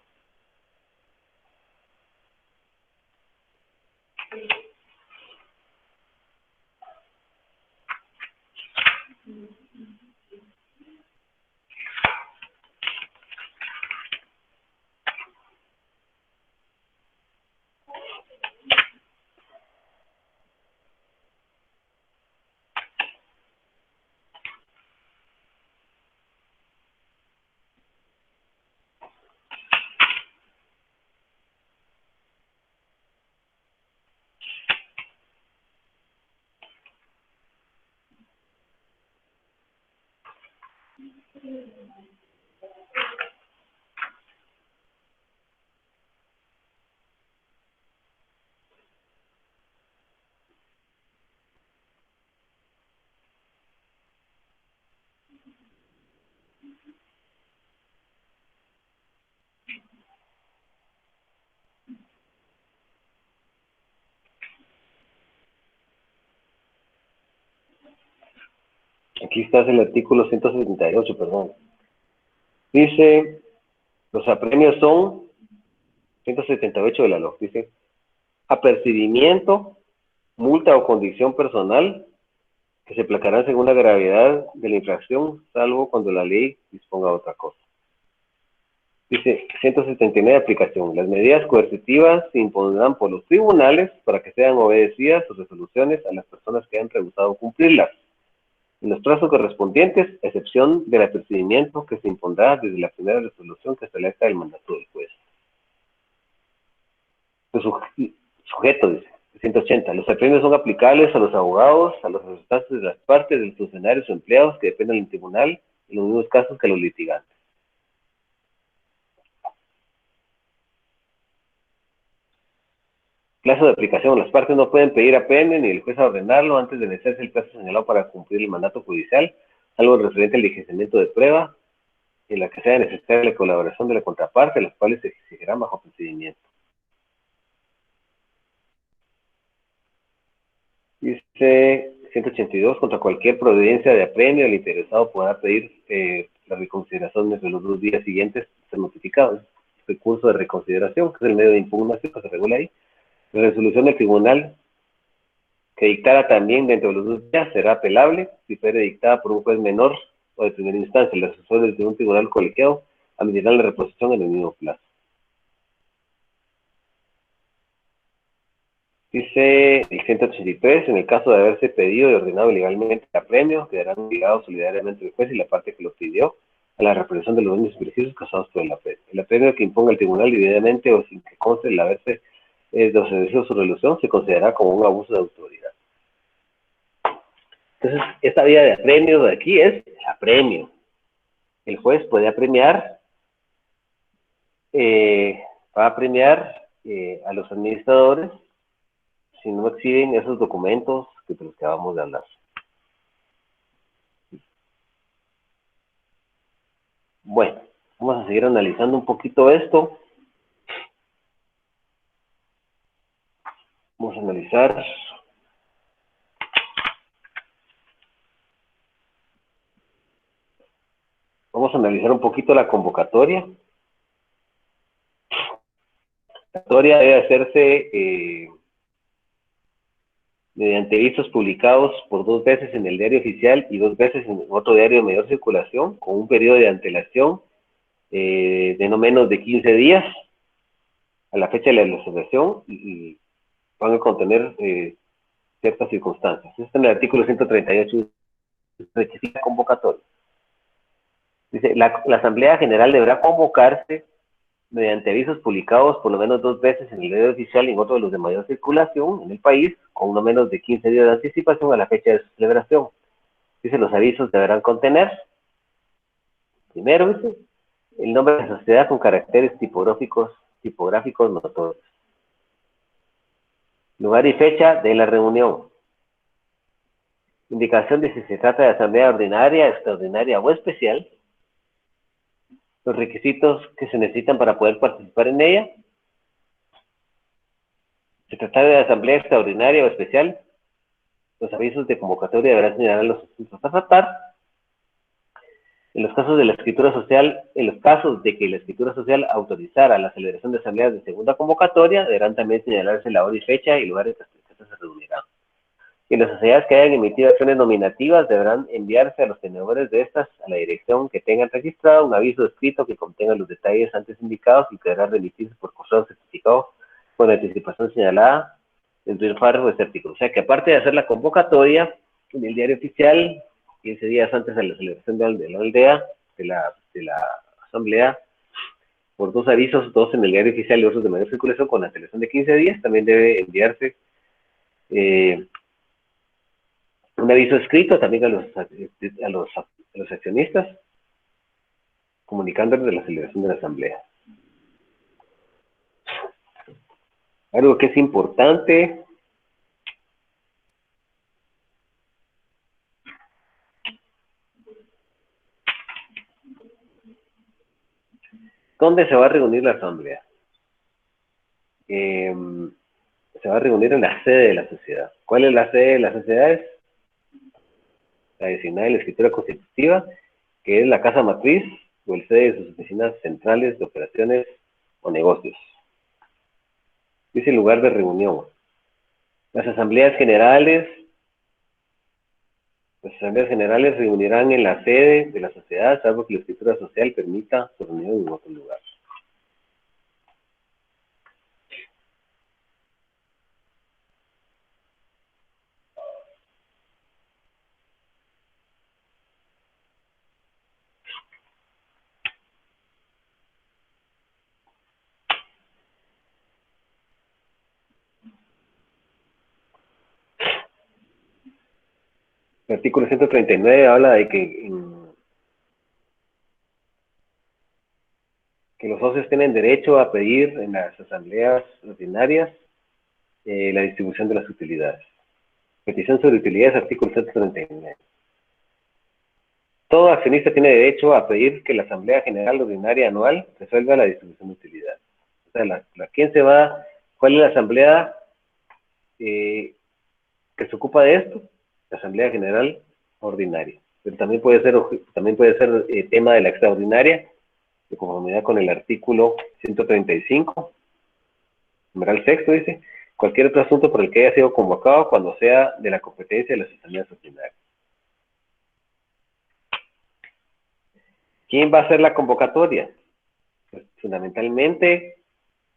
Aquí está el artículo 178, perdón. Dice, los apremios son 178 de la LOC, dice, apercibimiento, multa o condición personal que se placará según la gravedad de la infracción, salvo cuando la ley disponga otra cosa. Dice 179 aplicación. Las medidas coercitivas se impondrán por los tribunales para que sean obedecidas sus resoluciones a las personas que hayan rehusado cumplirlas, en los plazos correspondientes, a excepción del apercibimiento que se impondrá desde la primera resolución que establezca el mandato del juez. Sujeto, dice, 180. Los apremios son aplicables a los abogados, a los representantes de las partes, de los funcionarios o empleados que dependen del tribunal, en los mismos casos que los litigantes. Plazo de aplicación. Las partes no pueden pedir apremio ni el juez a ordenarlo antes de vencerse el plazo señalado para cumplir el mandato judicial, algo referente al diligenciamiento de prueba, en la que sea necesaria la colaboración de la contraparte, las cuales se exigirán bajo procedimiento. Dice 182, contra cualquier providencia de apremio, el interesado podrá pedir la reconsideración entre los 2 días siguientes de ser notificado. Recurso de reconsideración, que es el medio de impugnación que se regula ahí. La resolución del tribunal que dictara también dentro de los 2 días será apelable si fuera dictada por un juez menor o de primera instancia. Los asesores de un tribunal colegiado admitirán la reposición en el mismo plazo. Dice el 183, en el caso de haberse pedido y ordenado legalmente el apremio, quedarán obligados solidariamente el juez y la parte que lo pidió a la reparación de los daños precisos causados por el apremio. El apremio que imponga el tribunal debidamente o sin que conste el haberse desobedecido su resolución se considerará como un abuso de autoridad. Entonces, esta vía de apremio de aquí es apremio. El juez puede apremiar, va a apremiar a los administradores si no exhiben esos documentos de los que acabamos de hablar. Bueno, vamos a seguir analizando un poquito esto. Vamos a analizar un poquito la convocatoria. La convocatoria debe hacerse mediante avisos publicados por 2 veces en el diario oficial y 2 veces en otro diario de mayor circulación, con un periodo de antelación de no menos de 15 días a la fecha de la celebración y van a contener ciertas circunstancias. Esto está en el artículo 138, requisita convocatoria. Dice, la Asamblea General deberá convocarse mediante avisos publicados por lo menos 2 veces en el diario oficial y en otro de los de mayor circulación en el país, con no menos de 15 días de anticipación a la fecha de su celebración. Dice, los avisos deberán contener, primero, dice, el nombre de la sociedad con caracteres tipográficos notorios. Lugar y fecha de la reunión. Indicación de si se trata de asamblea ordinaria, extraordinaria o especial. Los requisitos que se necesitan para poder participar en ella. Si se trata de asamblea extraordinaria o especial, los avisos de convocatoria deberán señalar los asuntos a tratar. En los casos de la escritura social, en los casos de que la escritura social autorizara la celebración de asambleas de segunda convocatoria, deberán también señalarse la hora y fecha y lugares en que se reunirán. Y las sociedades que hayan emitido acciones nominativas deberán enviarse a los tenedores de estas a la dirección que tengan registrado un aviso escrito que contenga los detalles antes indicados y que deberá remitirse por correo certificado con la anticipación señalada dentro del párrafo de este artículo. O sea que aparte de hacer la convocatoria en el diario oficial, 15 días antes de la celebración de la aldea, de la asamblea, por 2 avisos, 2 en el diario oficial y otros de mayor circulación con antelación de 15 días, también debe enviarse un aviso escrito también a los accionistas comunicándoles de la celebración de la asamblea. Algo que es importante, ¿dónde se va a reunir la asamblea? Se va a reunir en la sede de la sociedad. ¿Cuál es la sede de las sociedades? La designada en la escritura constitutiva, que es la casa matriz o el sede de sus oficinas centrales de operaciones o negocios. Es el lugar de reunión. Las asambleas generales reunirán en la sede de la sociedad, salvo que la escritura social permita su reunión en otro lugar. El artículo 139 habla de que los socios tienen derecho a pedir en las asambleas ordinarias la distribución de las utilidades. Petición sobre utilidades, artículo 139. Todo accionista tiene derecho a pedir que la Asamblea General Ordinaria Anual resuelva la distribución de utilidades. O sea, ¿quién se va? ¿Cuál es la asamblea que se ocupa de esto? La Asamblea General Ordinaria. Pero también puede ser tema de la extraordinaria, de conformidad con el artículo 135, numeral sexto, dice, cualquier otro asunto por el que haya sido convocado cuando sea de la competencia de las asambleas ordinarias. ¿Quién va a hacer la convocatoria? Pues, fundamentalmente,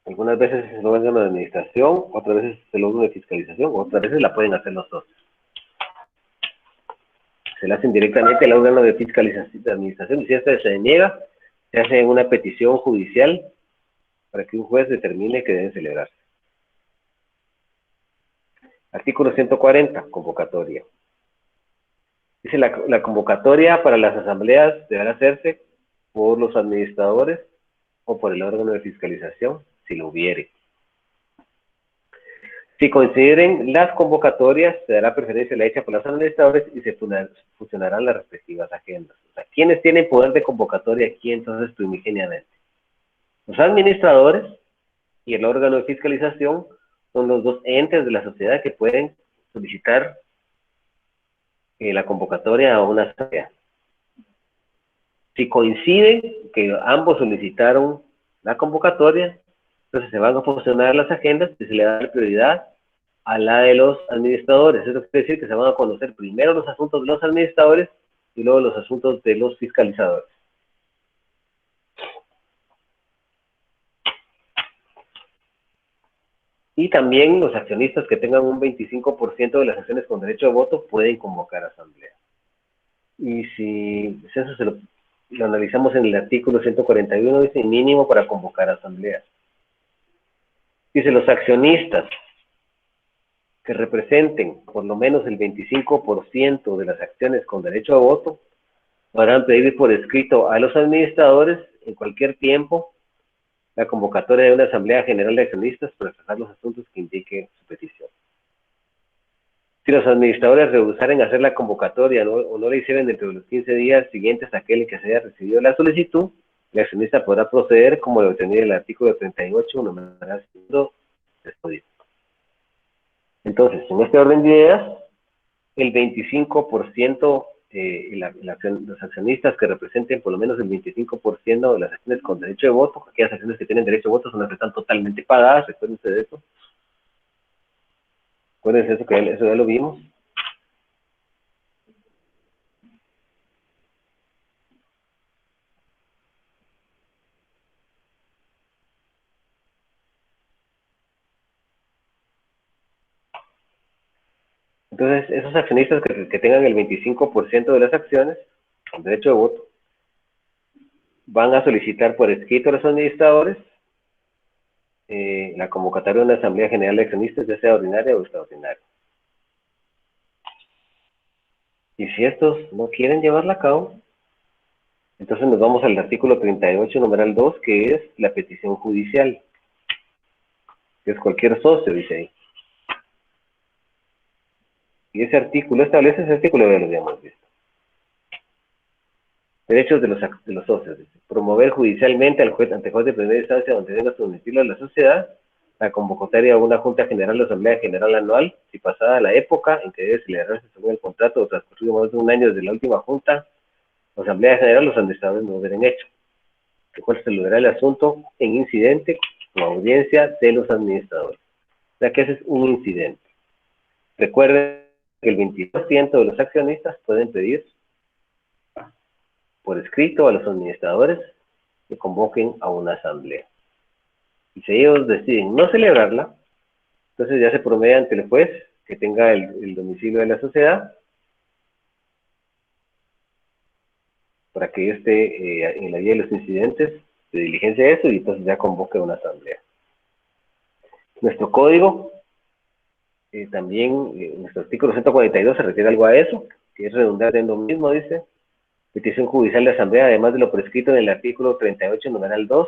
algunas veces es el órgano de administración, otras veces es el órgano de fiscalización, otras veces la pueden hacer los socios. Se la hacen directamente al órgano de fiscalización de administración, y si esta se niega, se hace una petición judicial para que un juez determine que deben celebrarse. Artículo 140, convocatoria. Dice, la convocatoria para las asambleas deberá hacerse por los administradores o por el órgano de fiscalización, si lo hubiere. Si coinciden las convocatorias, se dará preferencia a la hecha por los administradores y se fusionarán las respectivas agendas. O sea, ¿quiénes tienen poder de convocatoria aquí entonces primigeniamente? Los administradores y el órgano de fiscalización son los dos entes de la sociedad que pueden solicitar la convocatoria a una asamblea. Si coinciden que ambos solicitaron la convocatoria, entonces se van a fusionar las agendas y se le da prioridad a la de los administradores. Eso quiere decir que se van a conocer primero los asuntos de los administradores y luego los asuntos de los fiscalizadores. Y también los accionistas que tengan un 25% de las acciones con derecho de voto pueden convocar asamblea. Y si eso lo analizamos en el artículo 141, dice mínimo para convocar asambleas. Dice, los accionistas que representen por lo menos el 25% de las acciones con derecho a voto podrán pedir por escrito a los administradores en cualquier tiempo la convocatoria de una asamblea general de accionistas para tratar los asuntos que indique su petición. Si los administradores rehusaren hacer la convocatoria o no la hicieran dentro de los 15 días siguientes a aquel que se haya recibido la solicitud, el accionista podrá proceder como lo determina el artículo 38, numeral 2 del Código. Entonces, en este orden de ideas, el 25%, los accionistas que representen por lo menos el 25% de las acciones con derecho de voto, aquellas acciones que tienen derecho de voto son las que están totalmente pagadas, recuérdense de eso. Acuérdense eso, que eso ya lo vimos. Entonces, esos accionistas que tengan el 25% de las acciones con derecho de voto van a solicitar por escrito a los administradores la convocatoria de una asamblea general de accionistas, ya sea ordinaria o extraordinaria. Y si estos no quieren llevarla a cabo, Entonces nos vamos al artículo 38, numeral 2, que es la petición judicial, que es cualquier socio, dice ahí. Y ese artículo establece, ese artículo ya lo habíamos visto. Derechos de los socios. Dice. Promover judicialmente al juez, ante juez de primera instancia donde venga su domicilio de la sociedad, la convocatoria a una junta general o asamblea general anual, si pasada la época en que debe celebrarse según el contrato o transcurrido más de un año desde la última junta o asamblea general, los administradores no lo hubieran hecho. El cual se logrará el asunto en incidente con audiencia de los administradores. O sea que ese es un incidente. Recuerden que el 20% de los accionistas pueden pedir por escrito a los administradores que convoquen a una asamblea. Y si ellos deciden no celebrarla, entonces ya se promedia ante el juez que tenga el domicilio de la sociedad para que esté en la guía de los incidentes de diligencia de eso y entonces ya convoque a una asamblea. Nuestro código, también, nuestro artículo 142 se refiere algo a eso, que es redundante en lo mismo, dice. Petición judicial de asamblea, además de lo prescrito en el artículo 38, numeral 2,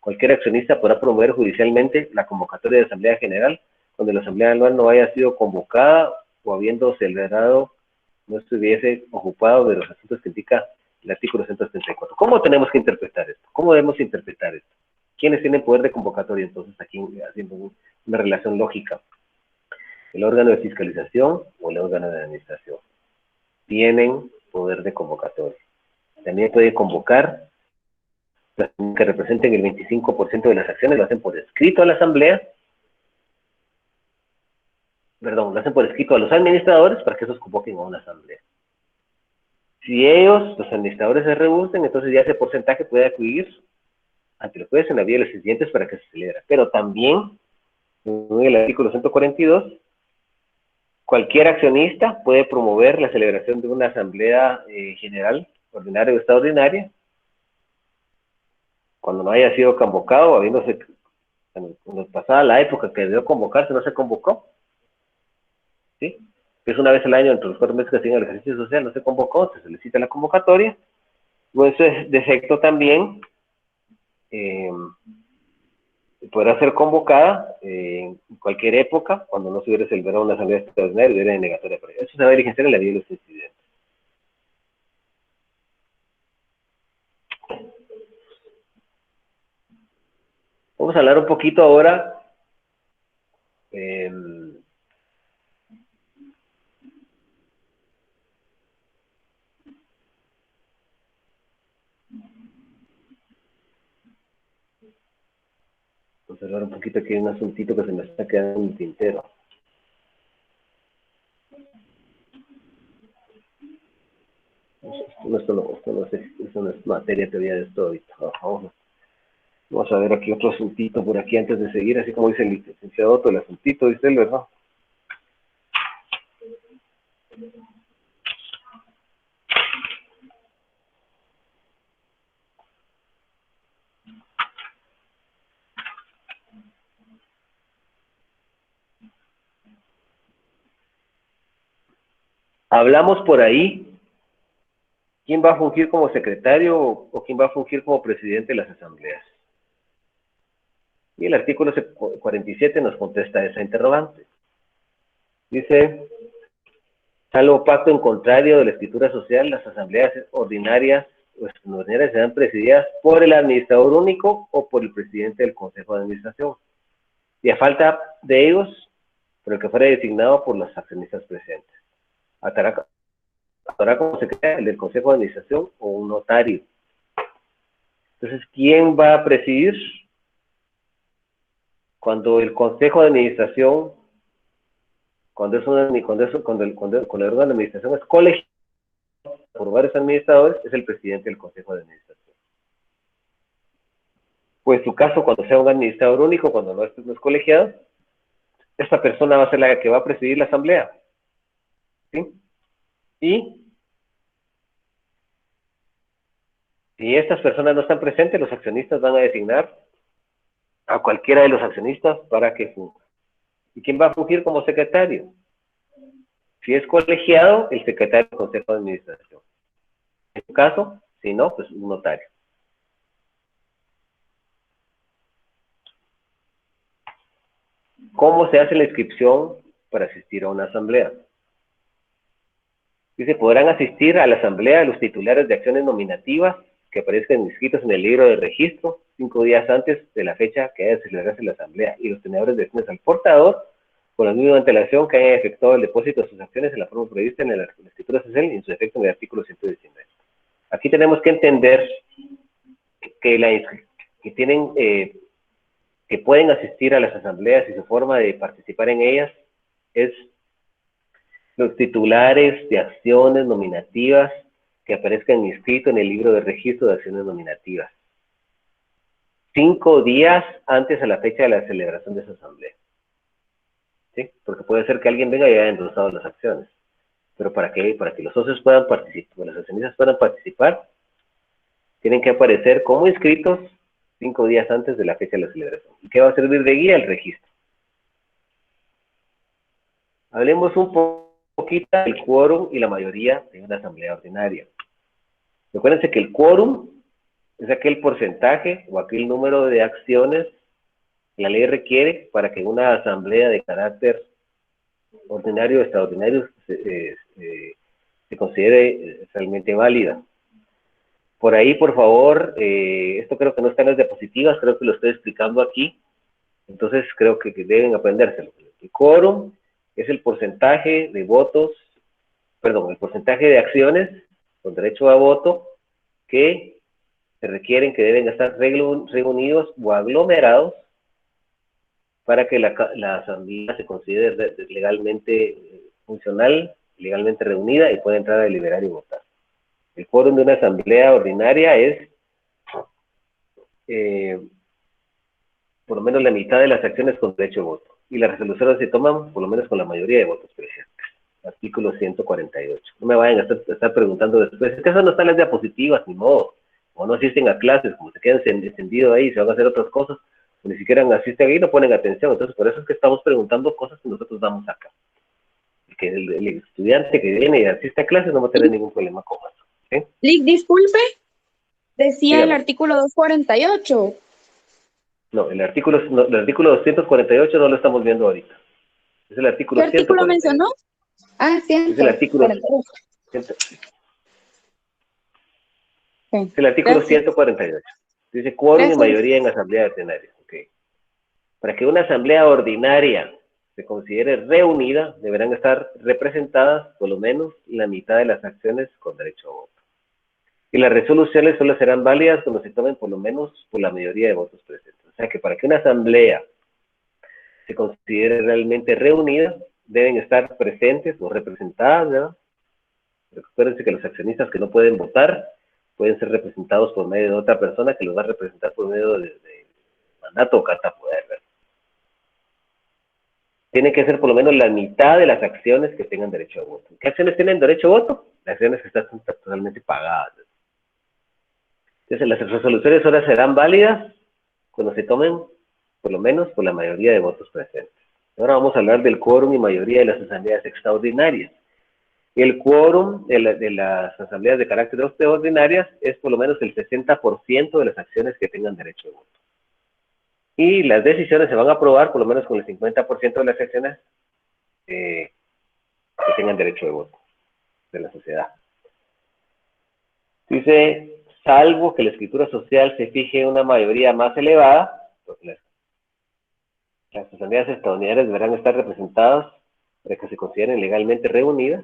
cualquier accionista podrá promover judicialmente la convocatoria de asamblea general cuando la asamblea anual no haya sido convocada o habiendo celebrado no estuviese ocupado de los asuntos que indica el artículo 174. ¿Cómo tenemos que interpretar esto? ¿Cómo debemos interpretar esto? ¿Quiénes tienen poder de convocatoria? Entonces, aquí haciendo una relación lógica. ¿El órgano de fiscalización o el órgano de administración? Tienen poder de convocatoria. También puede convocar las que representen el 25% de las acciones, lo hacen por escrito a la asamblea, lo hacen por escrito a los administradores para que esos convoquen a una asamblea. Si ellos, los administradores, se rehusen, entonces ya ese porcentaje puede acudir ante el juez en la vía de los incidentes para que se celebre. Pero también, en el artículo 142, cualquier accionista puede promover la celebración de una asamblea general, ordinaria o extraordinaria, cuando no haya sido convocado, habiéndose, cuando pasada la época que debió convocarse, no se convocó. ¿Sí? Que es una vez al año, entre los 4 meses que tiene el ejercicio social, no se convocó, se solicita la convocatoria. Pues ese defecto también podrá ser convocada en cualquier época, cuando no se hubiera celebrado una asamblea extraordinaria y hubiera denegatoria para ello. Eso se va a diligenciar en la vía de los incidentes. Vamos a hablar un poquito ahora vamos a hablar un poquito aquí de un asuntito que se me está quedando en el tintero. Esto no es materia todavía de esto ahorita. Vamos a ver aquí otro asuntito por aquí antes de seguir, así como dice el licenciado Otto, el asuntito, dice él, ¿verdad? Hablamos por ahí, ¿quién va a fungir como secretario o quién va a fungir como presidente de las asambleas? Y el artículo 47 nos contesta esa interrogante. Dice, salvo pacto en contrario de la escritura social, las asambleas ordinarias o extraordinarias serán presididas por el administrador único o por el presidente del consejo de administración. Y a falta de ellos, por el que fuera designado por los accionistas presentes. Actuará como secretario el del consejo de administración o un notario. Entonces, ¿quién va a presidir? Cuando el consejo de administración, cuando el órgano de administración es colegiado por varios administradores, es el presidente del consejo de administración. Pues en su caso, cuando sea un administrador único, cuando no es colegiado, esta persona va a ser la que va a presidir la asamblea. ¿Sí? Y si estas personas no están presentes, los accionistas van a designar a cualquiera de los accionistas para que funja. ¿Y quién va a fungir como secretario? Si es colegiado, el secretario del consejo de administración. En su caso, Si no, pues un notario. ¿Cómo se hace la inscripción para asistir a una asamblea? Dice, podrán asistir a la asamblea los titulares de acciones nominativas que aparezcan inscritos en el libro de registro 5 días antes de la fecha que haya de celebrarse la asamblea, y los tenedores de acciones al portador con la misma antelación que haya efectuado el depósito de sus acciones en la forma prevista en la escritura social y en su efecto en el artículo 119. Aquí tenemos que entender que tienen, que pueden asistir a las asambleas y su forma de participar en ellas es los titulares de acciones nominativas que aparezcan inscritos en el libro de registro de acciones nominativas 5 días antes a la fecha de la celebración de esa asamblea. ¿Sí? Porque puede ser que alguien venga y haya endosado las acciones. Pero para que los socios puedan participar, los accionistas puedan participar, tienen que aparecer como inscritos 5 días antes de la fecha de la celebración. ¿Y qué va a servir de guía? El registro. Hablemos un poquito del quórum y la mayoría de una asamblea ordinaria. Recuérdense que el quórum es aquel porcentaje o aquel número de acciones que la ley requiere para que una asamblea de carácter ordinario o extraordinario se considere realmente válida. Por ahí, por favor, esto creo que no está en las diapositivas, creo que lo estoy explicando aquí, entonces creo que deben aprendérselo. El quórum es el porcentaje de votos, perdón, el porcentaje de acciones con derecho a voto que se requieren, que deben estar reunidos o aglomerados para que la asamblea se considere legalmente funcional, legalmente reunida y pueda entrar a deliberar y votar. El quórum de una asamblea ordinaria es por lo menos la mitad de las acciones con derecho a voto. Y las resoluciones se toman por lo menos con la mayoría de votos presentes. Artículo 148. No me vayan a estar preguntando después, es que eso no está en las diapositivas, ni modo. O no asisten a clases, como se quedan encendidos ahí y se van a hacer otras cosas, o ni siquiera asisten ahí y no ponen atención. Entonces, por eso es que estamos preguntando cosas que nosotros damos acá. Que el estudiante que viene y asiste a clases no va a tener ningún problema con eso. ¿Sí? Lick, disculpe, decía Dígame. el artículo 248. No, el artículo 248 no lo estamos viendo ahorita. Es el artículo ¿Qué artículo 148. mencionó? Ah, Es el artículo 148. Es el artículo Gracias. 148. Dice quórum y mayoría en asamblea ordinaria. Okay. Para que una asamblea ordinaria se considere reunida, deberán estar representadas por lo menos la mitad de las acciones con derecho a voto. Y las resoluciones solo serán válidas cuando se tomen por lo menos por la mayoría de votos presentes. O sea que para que una asamblea se considere realmente reunida, deben estar presentes o representadas, ¿verdad? Recuérdense que los accionistas que no pueden votar pueden ser representados por medio de otra persona que los va a representar por medio de mandato o carta poder, ¿verdad? Tiene que ser por lo menos la mitad de las acciones que tengan derecho a voto. ¿Qué acciones tienen derecho a voto? Las acciones que están totalmente pagadas. Entonces, las resoluciones ahora serán válidas cuando se tomen por lo menos por la mayoría de votos presentes. Ahora vamos a hablar del quórum y mayoría de las asambleas extraordinarias. El quórum de las asambleas de carácter extraordinarias es por lo menos el 60% de las acciones que tengan derecho a voto. Y las decisiones se van a aprobar por lo menos con el 50% de las acciones que tengan derecho de voto de la sociedad. Dice, salvo que la escritura social se fije una mayoría más elevada, porque las asambleas extraordinarias deberán estar representadas para que se consideren legalmente reunidas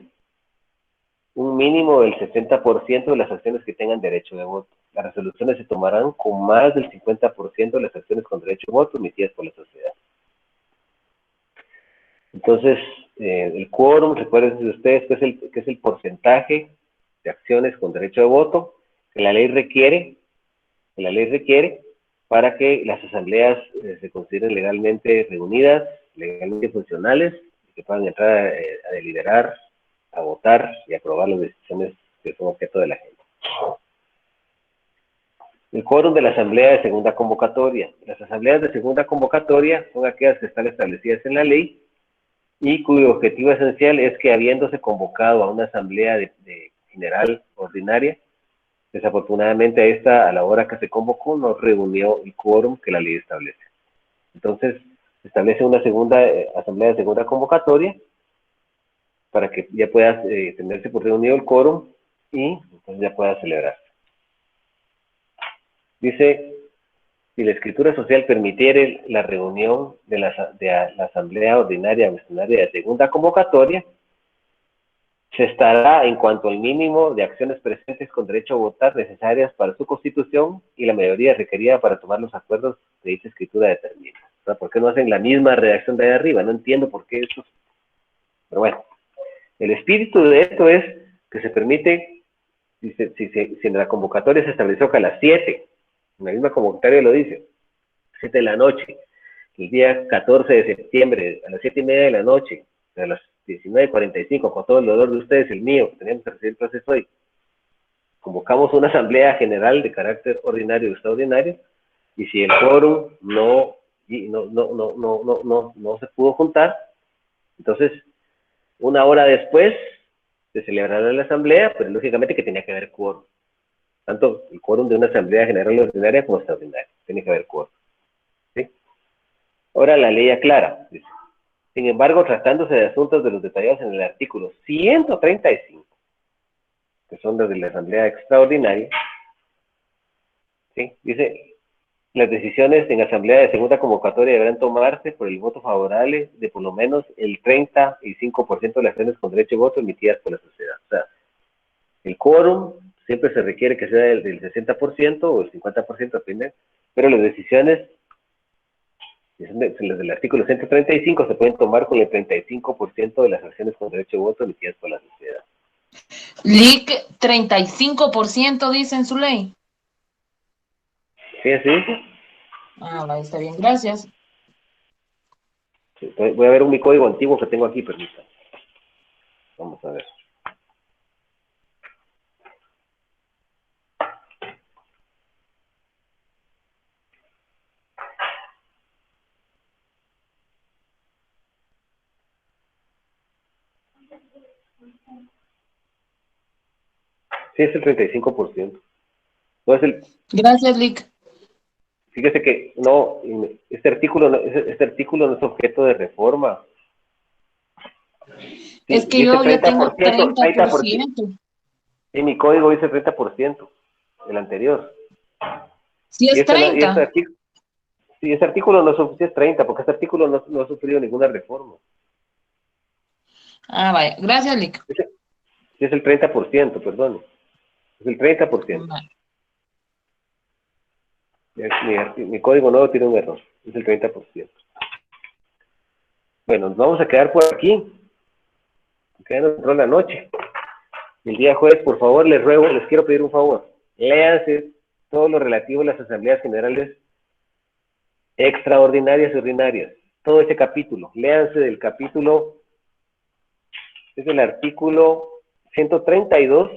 un mínimo del 60% de las acciones que tengan derecho de voto. Las resoluciones se tomarán con más del 50% de las acciones con derecho de voto emitidas por la sociedad. Entonces, el quórum, recuerden ustedes que es el porcentaje de acciones con derecho de voto que la ley requiere para que las asambleas se consideren legalmente reunidas, legalmente funcionales, y que puedan entrar a deliberar, a votar y aprobar las decisiones que son objeto de la gente. El quórum de la asamblea de segunda convocatoria. Las asambleas de segunda convocatoria son aquellas que están establecidas en la ley y cuyo objetivo esencial es que, habiéndose convocado a una asamblea de general ordinaria, Desafortunadamente a la hora que se convocó no reunió el quórum que la ley establece. Entonces, se establece una segunda asamblea de segunda convocatoria para que ya pueda tenerse por reunido el quórum y entonces ya pueda celebrarse. Dice, si la escritura social permitiere la reunión de la asamblea ordinaria o extraordinaria de segunda convocatoria, se estará en cuanto al mínimo de acciones presentes con derecho a votar necesarias para su constitución y la mayoría requerida para tomar los acuerdos de dicha escritura determina. O sea, ¿por qué no hacen la misma redacción de ahí arriba? No entiendo por qué esto. Pero bueno, el espíritu de esto es que se permite, si en la convocatoria se estableció que a las 7, en la misma convocatoria lo dice, 7 de la noche, el día 14 de septiembre, a las 7:30 de la noche, a las 19:45, con todo el dolor de ustedes, el mío, teníamos que recibir clases hoy, convocamos una asamblea general de carácter ordinario o extraordinario, y si el quórum no se pudo juntar, entonces, una hora después, se celebrará la asamblea, pero lógicamente que tenía que haber quórum. Tanto el quórum de una asamblea general ordinaria como extraordinaria. Tiene que haber quórum. ¿Sí? Ahora la ley aclara. Dice, sin embargo, tratándose de asuntos de los detallados en el artículo 135, que son los de la asamblea extraordinaria, ¿sí? Dice, las decisiones en asamblea de segunda convocatoria deberán tomarse por el voto favorable de por lo menos el 35% de las acciones con derecho de voto emitidas por la sociedad. O sea, el quórum siempre se requiere que sea del 60% o el 50%, depende, pero las decisiones las del artículo 135 se pueden tomar con el 35% de las acciones con derecho de voto emitidas por la sociedad. LIC 35% dice en su ley. ¿Sí así dice? Ah, va, está bien, gracias. Sí, voy a ver mi código antiguo que tengo aquí, permítame. Vamos a ver. Sí, es el 35%. No es el, Gracias, LIC. fíjese que no, este artículo no es objeto de reforma. Sí, Es que dice yo tengo 30%. 30%. Sí, mi código dice 30%, el anterior. Si Y es 30. este artículo no es 30, porque este artículo no ha sufrido ninguna reforma. Ah, vaya. Gracias, LIC. Sí, es el 30%, perdón. Es el 30%. Va. Mi código nuevo tiene un error. Es el 30%. Bueno, nos vamos a quedar por aquí. Quedando por la noche. El día jueves, por favor, les ruego, les quiero pedir un favor. Léanse todo lo relativo a las asambleas generales extraordinarias y ordinarias. Todo ese capítulo. Léanse del capítulo, es el artículo 132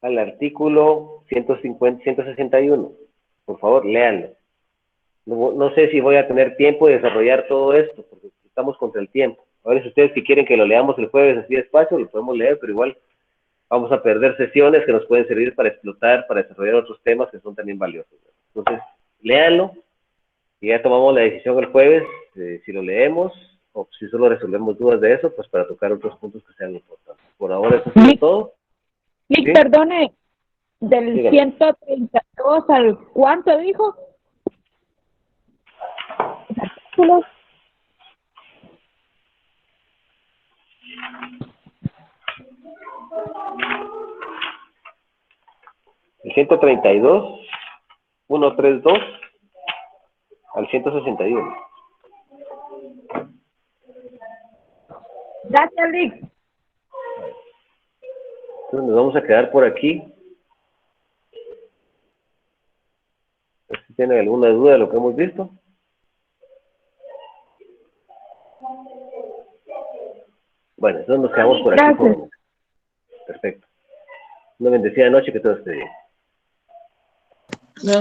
al artículo 161. Por favor, léanlo. No sé si voy a tener tiempo de desarrollar todo esto, porque estamos contra el tiempo. Ahora, si ustedes si quieren que lo leamos el jueves así despacio, lo podemos leer, pero igual vamos a perder sesiones que nos pueden servir para explotar, para desarrollar otros temas que son también valiosos. Entonces, léanlo y ya tomamos la decisión el jueves, si lo leemos o si solo resolvemos dudas de eso, pues para tocar otros puntos que sean importantes. Por ahora eso es todo. Nick, ¿Sí? perdone, del Dígame. 132 al ¿cuánto dijo? Artículos. El 132, 132 al 161. Gracias, Nick. Entonces nos vamos a quedar por aquí. Si tienen alguna duda de lo que hemos visto. Bueno, entonces nos quedamos por aquí. Gracias. Perfecto. Una bendecida noche, que todo esté bien. Gracias.